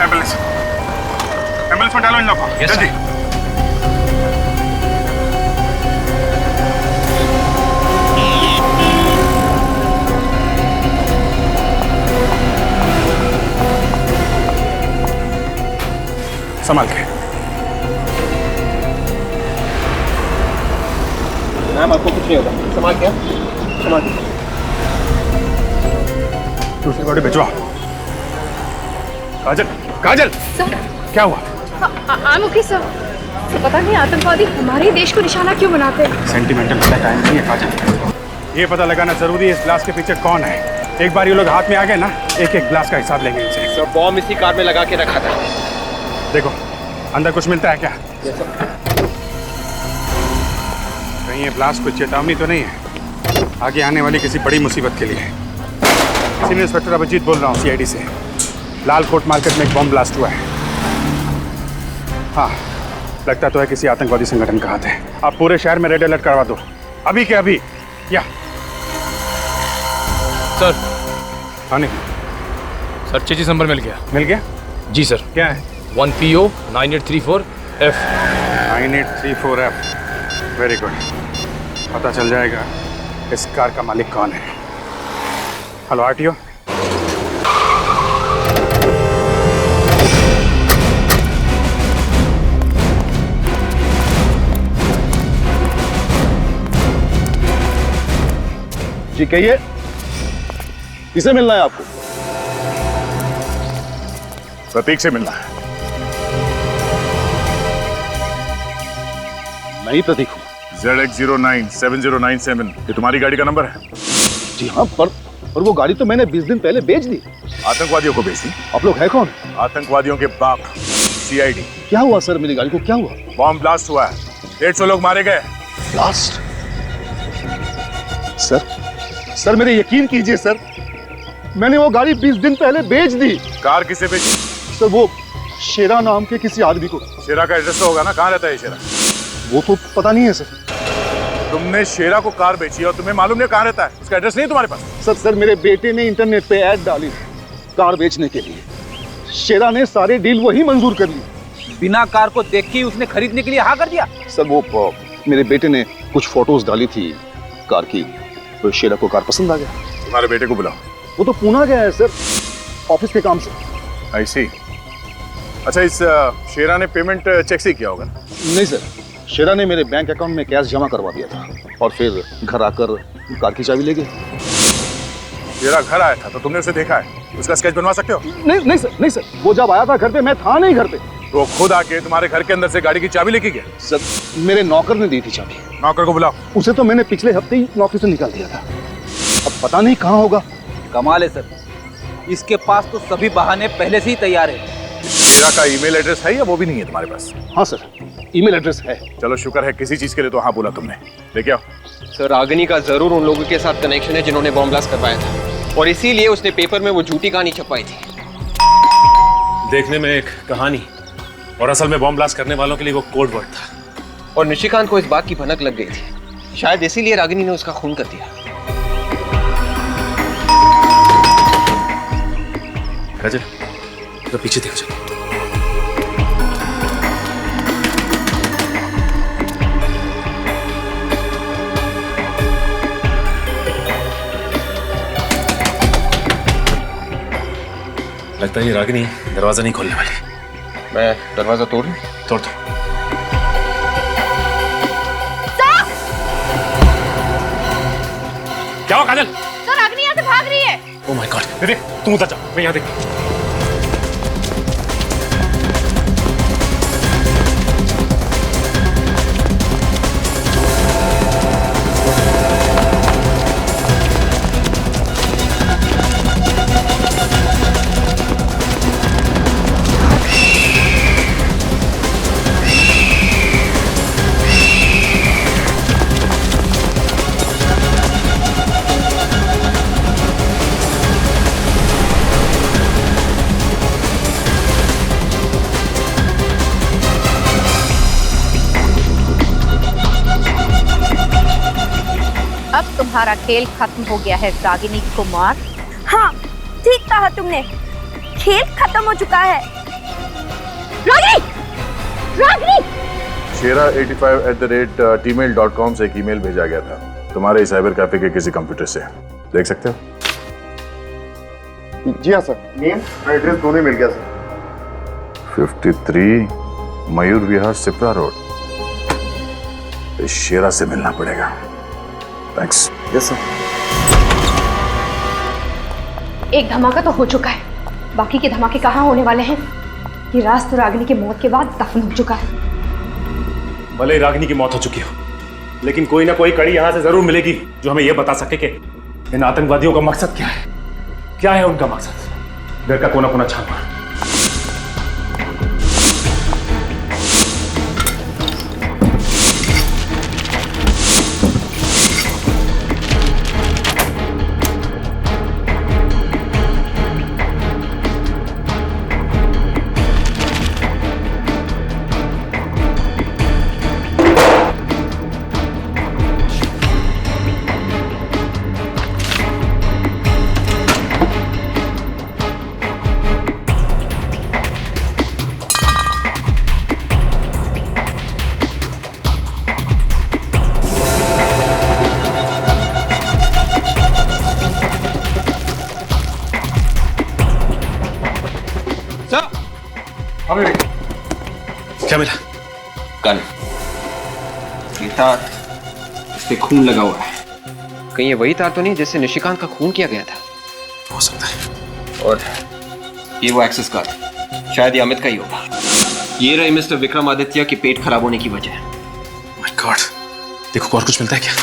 एम्बुलेंस में डालो इन लोगों को, जल्दी। संभाल के। मैम आपको कुछ नहीं होगा, संभाल के, संभाल के। दूसरी बॉडी भिजवा। काजल, काजल, क्या हुआ? I'm okay, sir. पता नहीं आतंकवादी हमारे देश को निशाना क्यों बनाते हैं। सेंटिमेंटल वाला टाइम नहीं है काजल। ये पता लगाना जरूरी है इस ब्लास्ट के पीछे कौन है। एक बार ये लोग हाथ में आ गए ना, एक एक ब्लास्ट का हिसाब लेंगे इनसे। सर बॉम्ब इसी कार में लगा के रखा था। देखो अंदर कुछ मिलता है क्या? कहीं ये ब्लास्ट कोई चेतावनी तो नहीं है आगे आने वाली किसी बड़ी मुसीबत के लिए? सीनियर इंस्पेक्टर अभिजीत बोल रहा हूँ CID से। लाल कोट मार्केट में एक बॉम्ब ब्लास्ट हुआ है। हाँ, लगता तो है किसी आतंकवादी संगठन का हाथ है। आप पूरे शहर में रेड अलर्ट करवा दो, अभी के अभी। या सर। हाँ नहीं सर, चेजिस नंबर मिल गया। मिल गया? जी सर। क्या है? 1PO 9834F। 9834F, very good. पता चल जाएगा इस कार का मालिक कौन है। Hello RTO। जी कहिए, किसे मिलना है आपको? प्रतीक से मिलना है। नहीं प्रतीक हूँ। ZX097097, ये तुम्हारी गाड़ी का नंबर है? जी हाँ, पर वो गाड़ी तो मैंने 20 दिन पहले बेच दी। आतंकवादियों को बेच दी? आप लोग है कौन? आतंकवादियों के बाप, CID। क्या हुआ सर, मेरी गाड़ी को क्या हुआ? बॉम्ब ब्लास्ट हुआ है, 150 लोग मारे गए। ब्लास्ट? सर मेरे यकीन कीजिए सर, मैंने वो गाड़ी 20 दिन पहले बेच दी। कार किसे बेची? सर वो शेरा नाम के किसी आदमी को। शेरा का एड्रेस तो होगा ना, कहाँ रहता है शेरा? वो तो पता नहीं है सर। तुमने शेरा को कार बेची और तुम्हें मालूम नहीं कहाँ रहता है? उसका एड्रेस नहीं है तुम्हारे पास? सर मेरे बेटे ने इंटरनेट पे ऐड डाली कार बेचने के लिए। शेरा ने सारे डील वही मंजूर कर ली। बिना कार को देख के उसने खरीदने के लिए हाँ कर दिया? सर वो मेरे बेटे ने कुछ फोटोज डाली थी कार की, तो शेरा को कार पसंद आ गया। तुम्हारे बेटे को बुलाओ। वो तो पुणे गया है सर, ऑफिस के काम से। I see। अच्छा, इस शेरा ने पेमेंट चेक से किया होगा? नहीं सर, शेरा ने मेरे बैंक अकाउंट में कैश जमा करवा दिया था और फिर घर आकर कार की चाबी ले गए। शेरा घर आया था तो तुमने उसे देखा है? उसका स्केच बनवा सकते हो? नहीं सर, वो जब आया था घर पे मैं था नहीं घर पे। तो खुद आके तुम्हारे घर के अंदर से गाड़ी की चाबी लेके गया? सर मेरे नौकर ने दी थी चाबी। नौकर को बुलाओ। उसे तो मैंने पिछले हफ्ते ही नौकरी से निकाल दिया था, अब पता नहीं कहाँ होगा। कमाल है सर, इसके पास तो सभी बहाने पहले से ही तैयार है। शेरा का ईमेल एड्रेस है या वो भी नहीं है तुम्हारे पास? हाँ सर, ईमेल एड्रेस है। चलो शुक्र है, किसी चीज के लिए तो हाँ बोला तुमने। लेके आओ। सर रागिनी का जरूर उन लोगों के साथ कनेक्शन है जिन्होंने बॉम्ब ब्लास्ट करवाया था, और इसीलिए उसने पेपर में वो झूठी कहानी छपवाई थी। देखने में एक कहानी, और असल में बॉम्ब ब्लास्ट करने वालों के लिए वो कोड वर्ड था। और निशिकांत को इस बात की भनक लग गई थी, शायद इसीलिए रागिनी ने उसका खून कर दिया। काजल, तो पीछे देखो। चलो लगता है ये रागिनी दरवाजा नहीं खोलने वाली। मैं दरवाजा तोड़ दूं? तोड़ दो। क्या हुआ काजल? सर रागिनी यहाँ से भाग रही है। ओह माय गॉड, विवेक तुम उधर जाओ, मैं यहाँ देखता हूँ। अब तुम्हारा खेल खत्म हो गया है रागिनी कुमार। हाँ ठीक कहा तुमने, खेल खत्म हो चुका है। रागिनी! रागिनी! shera85@tmail.com से एक ईमेल भेजा गया था तुम्हारे साइबर कैफे के किसी कंप्यूटर से, देख सकते हो? जी हाँ सर, नेम और एड्रेस दोनों मिल गया सर। 53 मयूर विहार सिप्रा रोड। इस शेरा से मिलना पड़ेगा। थैंक्स। Yes sir. एक धमाका तो हो चुका है, बाकी के धमाके कहाँ होने वाले हैं? ये राज तो रागिनी की मौत के बाद दफन हो चुका है। भले ही रागिनी की मौत हो चुकी हो, लेकिन कोई ना कोई कड़ी यहाँ से जरूर मिलेगी जो हमें यह बता सके कि इन आतंकवादियों का मकसद क्या है। क्या है उनका मकसद? घर का कोना कोना छान मार। क्या मिला? गन। ये तार, इस पे खून लगा हुआ है। कहीं ये वही तार तो नहीं जिससे निशिकांत का खून किया गया था? हो सकता है। और ये वो एक्सेस कार्ड, शायद ये अमित का ही होगा। ये रहे मिस्टर विक्रमादित्य के पेट खराब होने की वजह। माय गॉड, देखो और कुछ मिलता है क्या?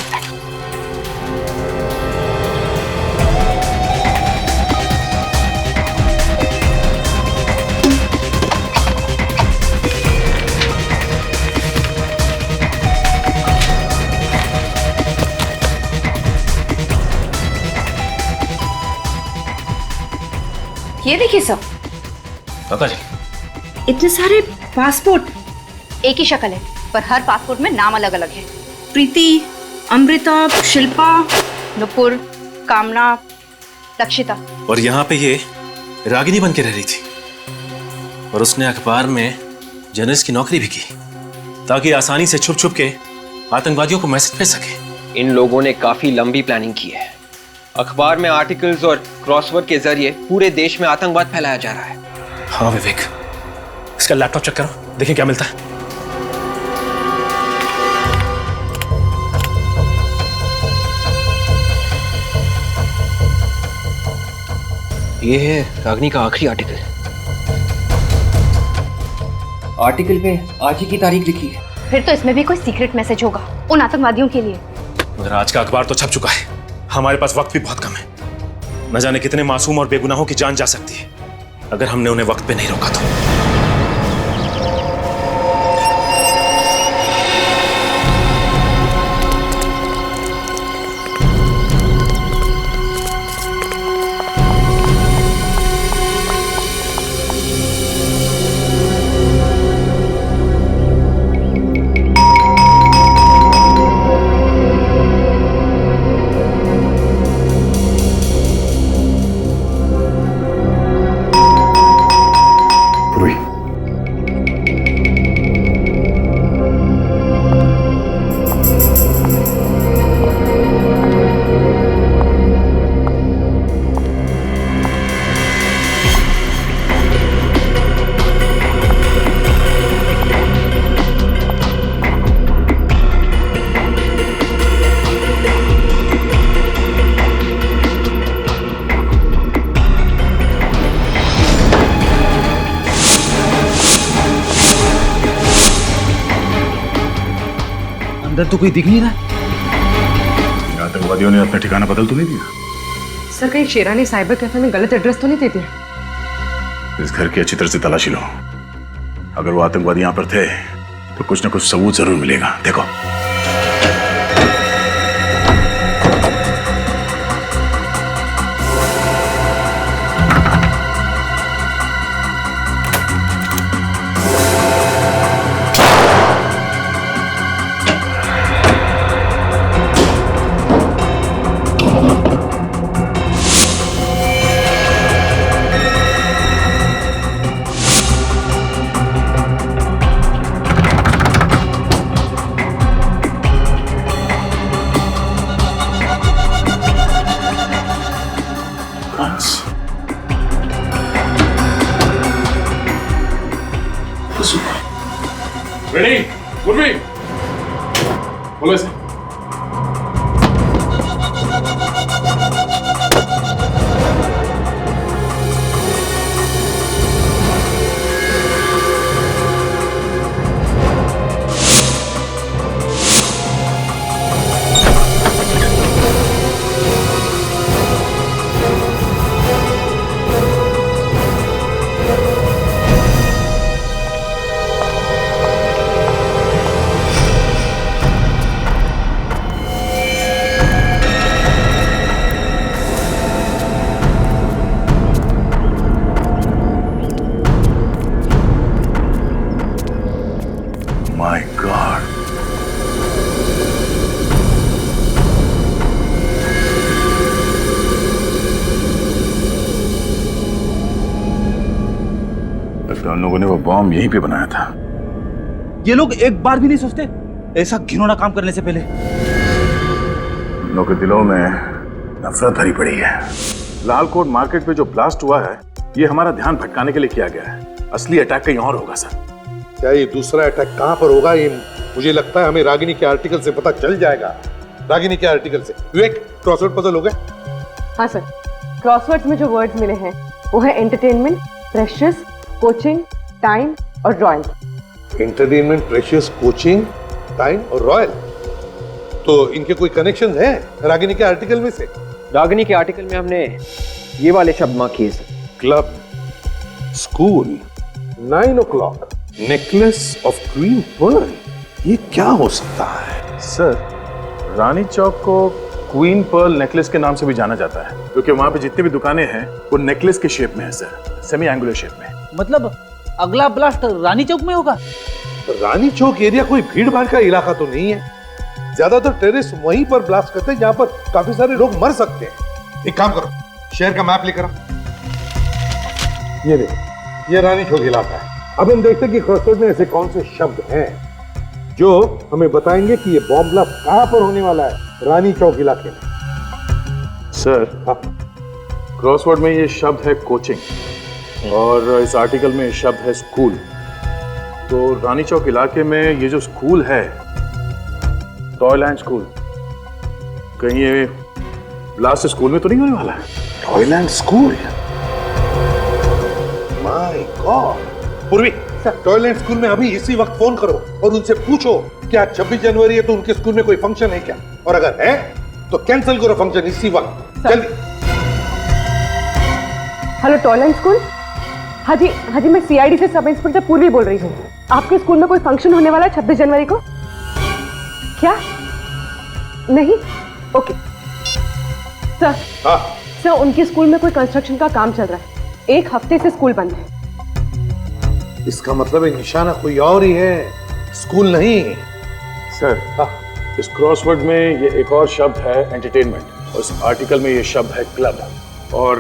ये देखिए सब। दादा जी, इतने सारे पासपोर्ट। एक ही शक्ल है, पर हर पासपोर्ट में नाम अलग अलग है। प्रीति, अमृता, शिल्पा, नुपुर, कामना, लक्षिता। और यहाँ पे ये रागिनी बन के रह रही थी, और उसने अखबार में जर्नलिस्ट की नौकरी भी की ताकि आसानी से छुप छुप के आतंकवादियों को मैसेज भेज सके। इन लोगों ने काफी लंबी प्लानिंग की है। अखबार में आर्टिकल्स और क्रॉसवर्ड के जरिए पूरे देश में आतंकवाद फैलाया जा रहा है। हाँ विवेक, इसका लैपटॉप चेक करो, देखें क्या मिलता है। ये है रागिनी का आखिरी आर्टिकल। आर्टिकल पे आज ही की तारीख लिखी है। फिर तो इसमें भी कोई सीक्रेट मैसेज होगा उन आतंकवादियों के लिए। मगर आज का अखबार तो छप चुका है, हमारे पास वक्त भी बहुत कम है। न जाने कितने मासूम और बेगुनाहों की जान जा सकती है अगर हमने उन्हें वक्त पे नहीं रोका तो। पुरोहित, अंदर तो कोई दिख नहीं रहा। आतंकवादियों ने अपना ठिकाना बदल तो नहीं दिया? सर कहीं शेरानी साइबर कैफे में गलत एड्रेस तो नहीं दे दिया? इस घर की अच्छी तरह से तलाशी लो। अगर वो आतंकवादी यहाँ पर थे तो कुछ ना कुछ सबूत जरूर मिलेगा। देखो रेडी, गुड भी बोलो इसे। My God. लगता है उन लोगों ने वो बॉम्ब यहीं पे बनाया था। ये लोग एक बार भी नहीं सोचते ऐसा घिनौना काम करने से पहले? उन लोगों के दिलों में नफरत भरी पड़ी है। लालकोट मार्केट पे जो ब्लास्ट हुआ है ये हमारा ध्यान भटकाने के लिए किया गया है। असली अटैक कहीं और होगा सर। क्या ये दूसरा अटैक कहां पर होगा ये मुझे लगता है हमें रागिनी के आर्टिकल से पता चल जाएगा। रागिनी के आर्टिकल से। विवेक, क्रॉसवर्ड पजल हो गया? हाँ सर, क्रॉसवर्ड्स में जो वर्ड्स मिले हैं वो है एंटरटेनमेंट, प्रेशियस, कोचिंग, टाइम और royal. Entertainment, precious, coaching, time और रॉयल। तो इनके कोई कनेक्शन है रागिनी के आर्टिकल में से? रागिनी के आर्टिकल में हमने ये वाले शब्द मार्क किए sir. Club, school, 9 o'clock, necklace of queen pearl. ये क्या हो सकता है? सर, रानी चौक को क्वीन पर्ल नेकलेस के नाम से भी जाना जाता है क्योंकि वहां पे जितनी भी दुकानें हैं वो नेकलेस के शेप में है सर, सेमी एंगुलर शेप में। मतलब अगला ब्लास्ट रानी चौक में होगा? रानी चौक एरिया कोई भीड़ भाड़ का इलाका तो नहीं है। ज्यादातर टेररिस्ट वहीं पर ब्लास्ट करते हैं जहां पर काफी सारे लोग मर सकते हैं। एक काम करो, शहर का मैप लेकर आओ। ये देखो, ये रानी चौक इलाका है। अब हम देखते हैं कि क्रॉसवर्ड में ऐसे कौन से शब्द हैं जो हमें बताएंगे कि ये बॉम्ब ब्लास्ट कहां पर होने वाला है रानी चौक इलाके में। सर, क्रॉसवर्ड में ये शब्द है कोचिंग और इस आर्टिकल में शब्द है स्कूल। तो रानी चौक इलाके में ये जो स्कूल है, टॉयलैंड स्कूल, कहीं ये ब्लास्ट स्कूल में तो नहीं होने वाला है? Toyland school? My God. पूर्वी, टॉयलेट स्कूल में अभी इसी वक्त फोन करो और उनसे पूछो क्या 26 जनवरी है तो उनके स्कूल में कोई फंक्शन है क्या, और अगर है तो कैंसिल करो फंक्शन इसी वक्त, जल्दी। Hello toilet school. हाँ जी मैं सीआईडी से सब इंस्पेक्टर पूर्वी बोल रही हूँ। आपके स्कूल में कोई फंक्शन होने वाला है 26 जनवरी को? क्या नहीं? Okay sir. हाँ सर, उनके स्कूल में कोई कंस्ट्रक्शन का काम चल रहा है, 1 हफ्ते से स्कूल बंद है। इसका मतलब है निशाना कोई और ही है, स्कूल नहीं। सर, इस क्रॉसवर्ड में ये एक और शब्द है एंटरटेनमेंट और इस आर्टिकल में ये शब्द है क्लब। और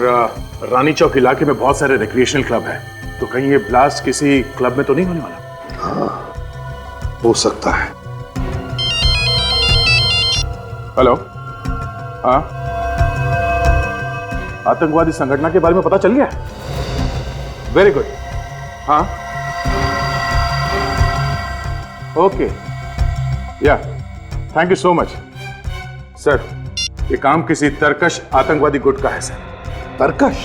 रानी चौक इलाके में बहुत सारे रिक्रिएशनल क्लब हैं, तो कहीं ये ब्लास्ट किसी क्लब में तो नहीं होने वाला? हाँ, हो सकता है। हेलो, हाँ, आतंकवादी संगठन के बारे में पता चल गया? Very good. हाँ, ओके, या, thank you so much. Sir, ये काम किसी तरकश आतंकवादी गुट का है सर। तरकश?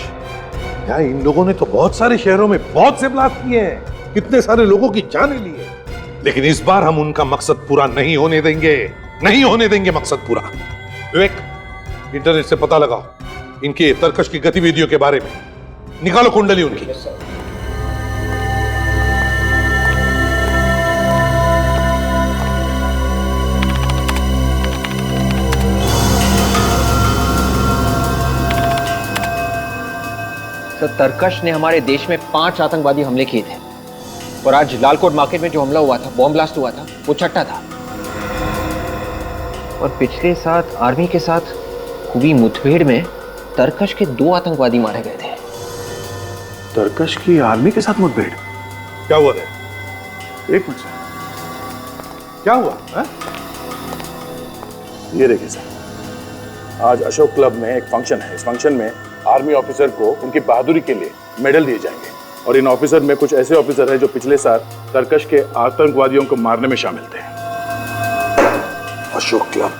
क्या इन लोगों ने तो बहुत सारे शहरों में बहुत से ब्लास्ट किए हैं, कितने सारे लोगों की जानें ली है। लेकिन इस बार हम उनका मकसद पूरा नहीं होने देंगे, नहीं होने देंगे मकसद पूरा। विवेक, इंटरनेट से पता लगाओ इनके तरकश की गतिविधियों के बारे में, निकालो कुंडली उनकी। सर, तरकश ने हमारे देश में 5 आतंकवादी हमले किए थे और आज लालकोट मार्केट में जो हमला हुआ था, बॉम्ब ब्लास्ट हुआ था, वो छठा था। और पिछले साथ आर्मी के साथ हुई मुठभेड़ में तरकश के 2 आतंकवादी मारे गए थे। तरकश की आर्मी के साथ मुठभेड़? क्या हुआ था? एक मिनट, क्या हुआ है? ये देखिए सर, आज अशोक क्लब में एक फंक्शन है। इस फंक्शन में आर्मी ऑफिसर को उनकी बहादुरी के लिए मेडल दिए जाएंगे और इन ऑफिसर में कुछ ऐसे ऑफिसर हैं जो पिछले साल तरकश के आतंकवादियों को मारने में शामिल थे। अशोक क्लब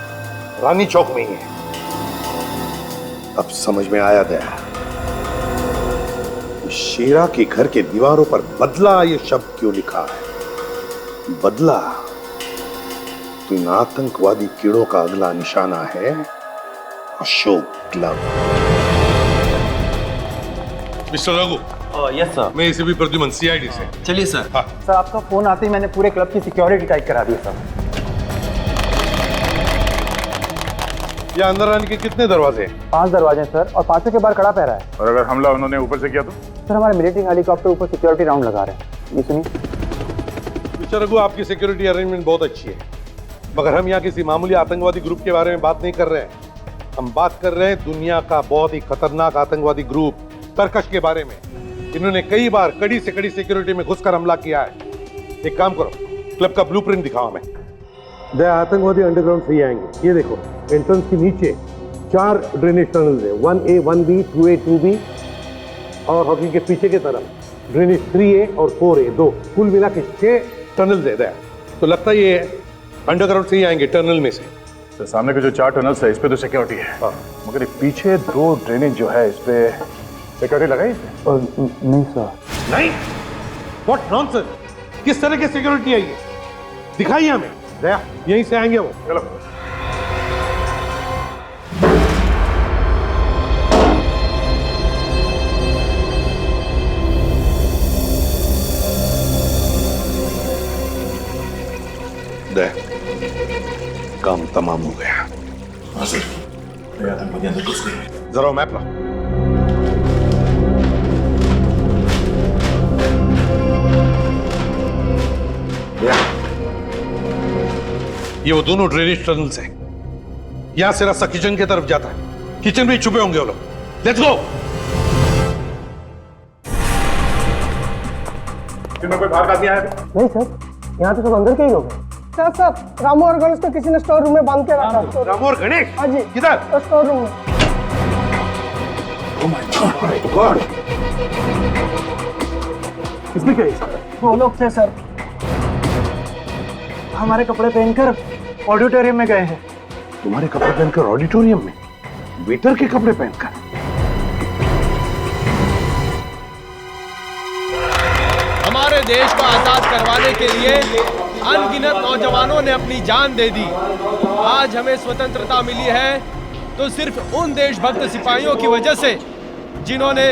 रानी चौक में ही है। अब समझ में आया दया, शेरा के घर के दीवारों पर बदला ये शब्द क्यों लिखा है? बदला तो इन आतंकवादी कीड़ों का अगला निशाना है Ashok club. Mister Raghu. Yes sir. मैं इसे भी प्रद्युमन, सीआईडी से। चलिए सर। हाँ। सर, आपका फोन आते ही मैंने पूरे क्लब की सिक्योरिटी टाइट करा दी सर। ये अंदर आने के कितने दरवाजे हैं? 5 दरवाजे हैं सर, और 5 के बाहर खड़ा पैरा है। और अगर हमला उन्होंने ऊपर से किया तो? सर, हमारे मिलिट्री हेलीकॉप्टर ऊपर सिक्योरिटी राउंड लगा रहे हैं। ये सुनिए। मिस्टर रघु, आपकी सिक्योरिटी अरेंजमेंट बहुत अच्छी है, मगर हम यहाँ किसी मामूली आतंकवादी ग्रुप के बारे में बात नहीं कर रहे हैं। हम बात कर रहे हैं दुनिया का बहुत ही खतरनाक आतंकवादी ग्रुप तरकश के बारे में। इन्होंने कई बार कड़ी से कड़ी सिक्योरिटी में घुसकर हमला किया है। एक काम करो, क्लब का ब्लूप्रिंट दिखाओ हमें। दया, आतंकवादी अंडरग्राउंड से ही आएंगे। ये देखो, एंट्रेंस के नीचे 4 ड्रेनेज टनल्स है, 1A, 1B, 2A, 2B, और हॉकी के पीछे की तरफ ड्रेनेज 3A और 4A, 2, कुल मिला के 6 टनल्स है। दया, तो लगता है ये अंडरग्राउंड से ही आएंगे, टनल में से। तो सामने के जो 4 टनल्स है, इस पे तो सिक्योरिटी है। मगर पीछे 2 ड्रेनेज जो है, इस पे सिक्योरिटी लगाई इसने? नहीं सर। नहीं? What nonsense! किस तरह की सिक्योरिटी है ये? दिखाइए हमें। दया, यहीं से आएंगे वो। चलो। दया, काम तमाम हो गया। हाँ सर। आतंकवादी अंदर घुस गए। जरा मैप ला। ये वो दोनों ड्रेनेज टनल्स हैं। यहां से रास्ता किचन की तरफ जाता है। किचन में छुपे होंगे वो लोग। Let's go. कोई बाहर का आदमी आया? नहीं सर, यहाँ तो सब अंदर के ही लोग हैं। सर, रामू और गणेश को किसी ने स्टोर रूम में बांध के रखा। रामू और गणेश? हाँ जी। किधर? स्टोर रूम में। Oh God! इसमें क्या है? वो लोग थे सर, हमारे कपड़े पहनकर ऑडिटोरियम में गए हैं। तुम्हारे कपड़े पहनकर ऑडिटोरियम में? वेटर के कपड़े पहनकर? हमारे देश को आजाद करवाने के लिए अनगिनत नौजवानों ने अपनी जान दे दी। आज हमें स्वतंत्रता मिली है तो सिर्फ उन देशभक्त सिपाहियों की वजह से जिन्होंने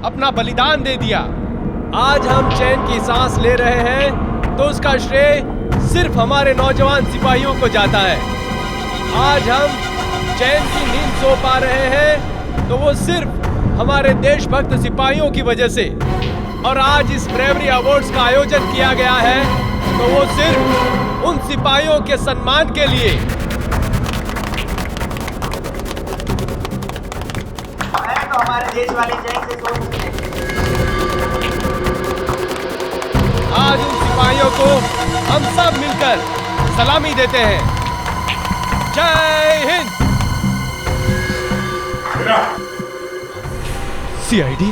अपना बलिदान दे दिया। आज हम चैन की सांस ले रहे हैं तो उसका श्रेय सिर्फ हमारे नौजवान सिपाहियों को जाता है। आज हम चैन की नींद सो पा रहे हैं तो वो सिर्फ हमारे देशभक्त सिपाहियों की वजह से। और आज इस ब्रेवरी अवार्ड्स का आयोजन किया गया है तो वो सिर्फ उन सिपाहियों के सम्मान के लिए। तो हमारे देश वाले चैन से सो सकते हैं। आज उन सिपाहियों को हम सब मिलकर सलामी देते हैं। जय हिंद। सीआईडी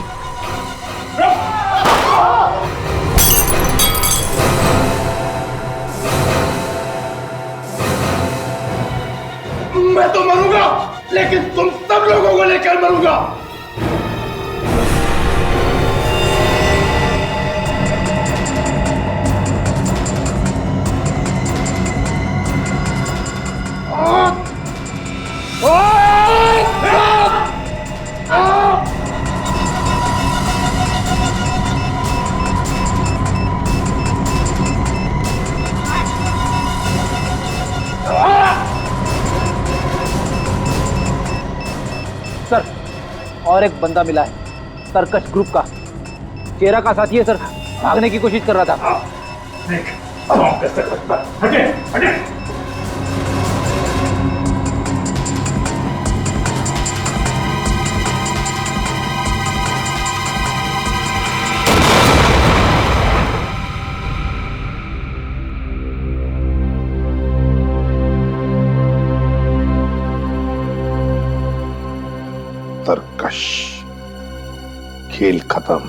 मैं तो मरूंगा, लेकिन तुम सब लोगों को लेकर मरूंगा। सर, और एक बंदा मिला है, सर्कस ग्रुप का चेहरा का साथी है सर, भागने की कोशिश कर रहा था। हटे, हटे। तरकश, खेल खत्म।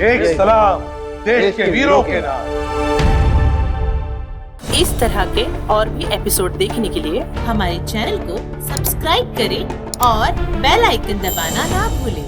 एक सलाम देश के वीरों के नाम। इस तरह के और भी एपिसोड देखने के लिए हमारे चैनल को सब्सक्राइब करें और बेल आइकन दबाना ना भूलें।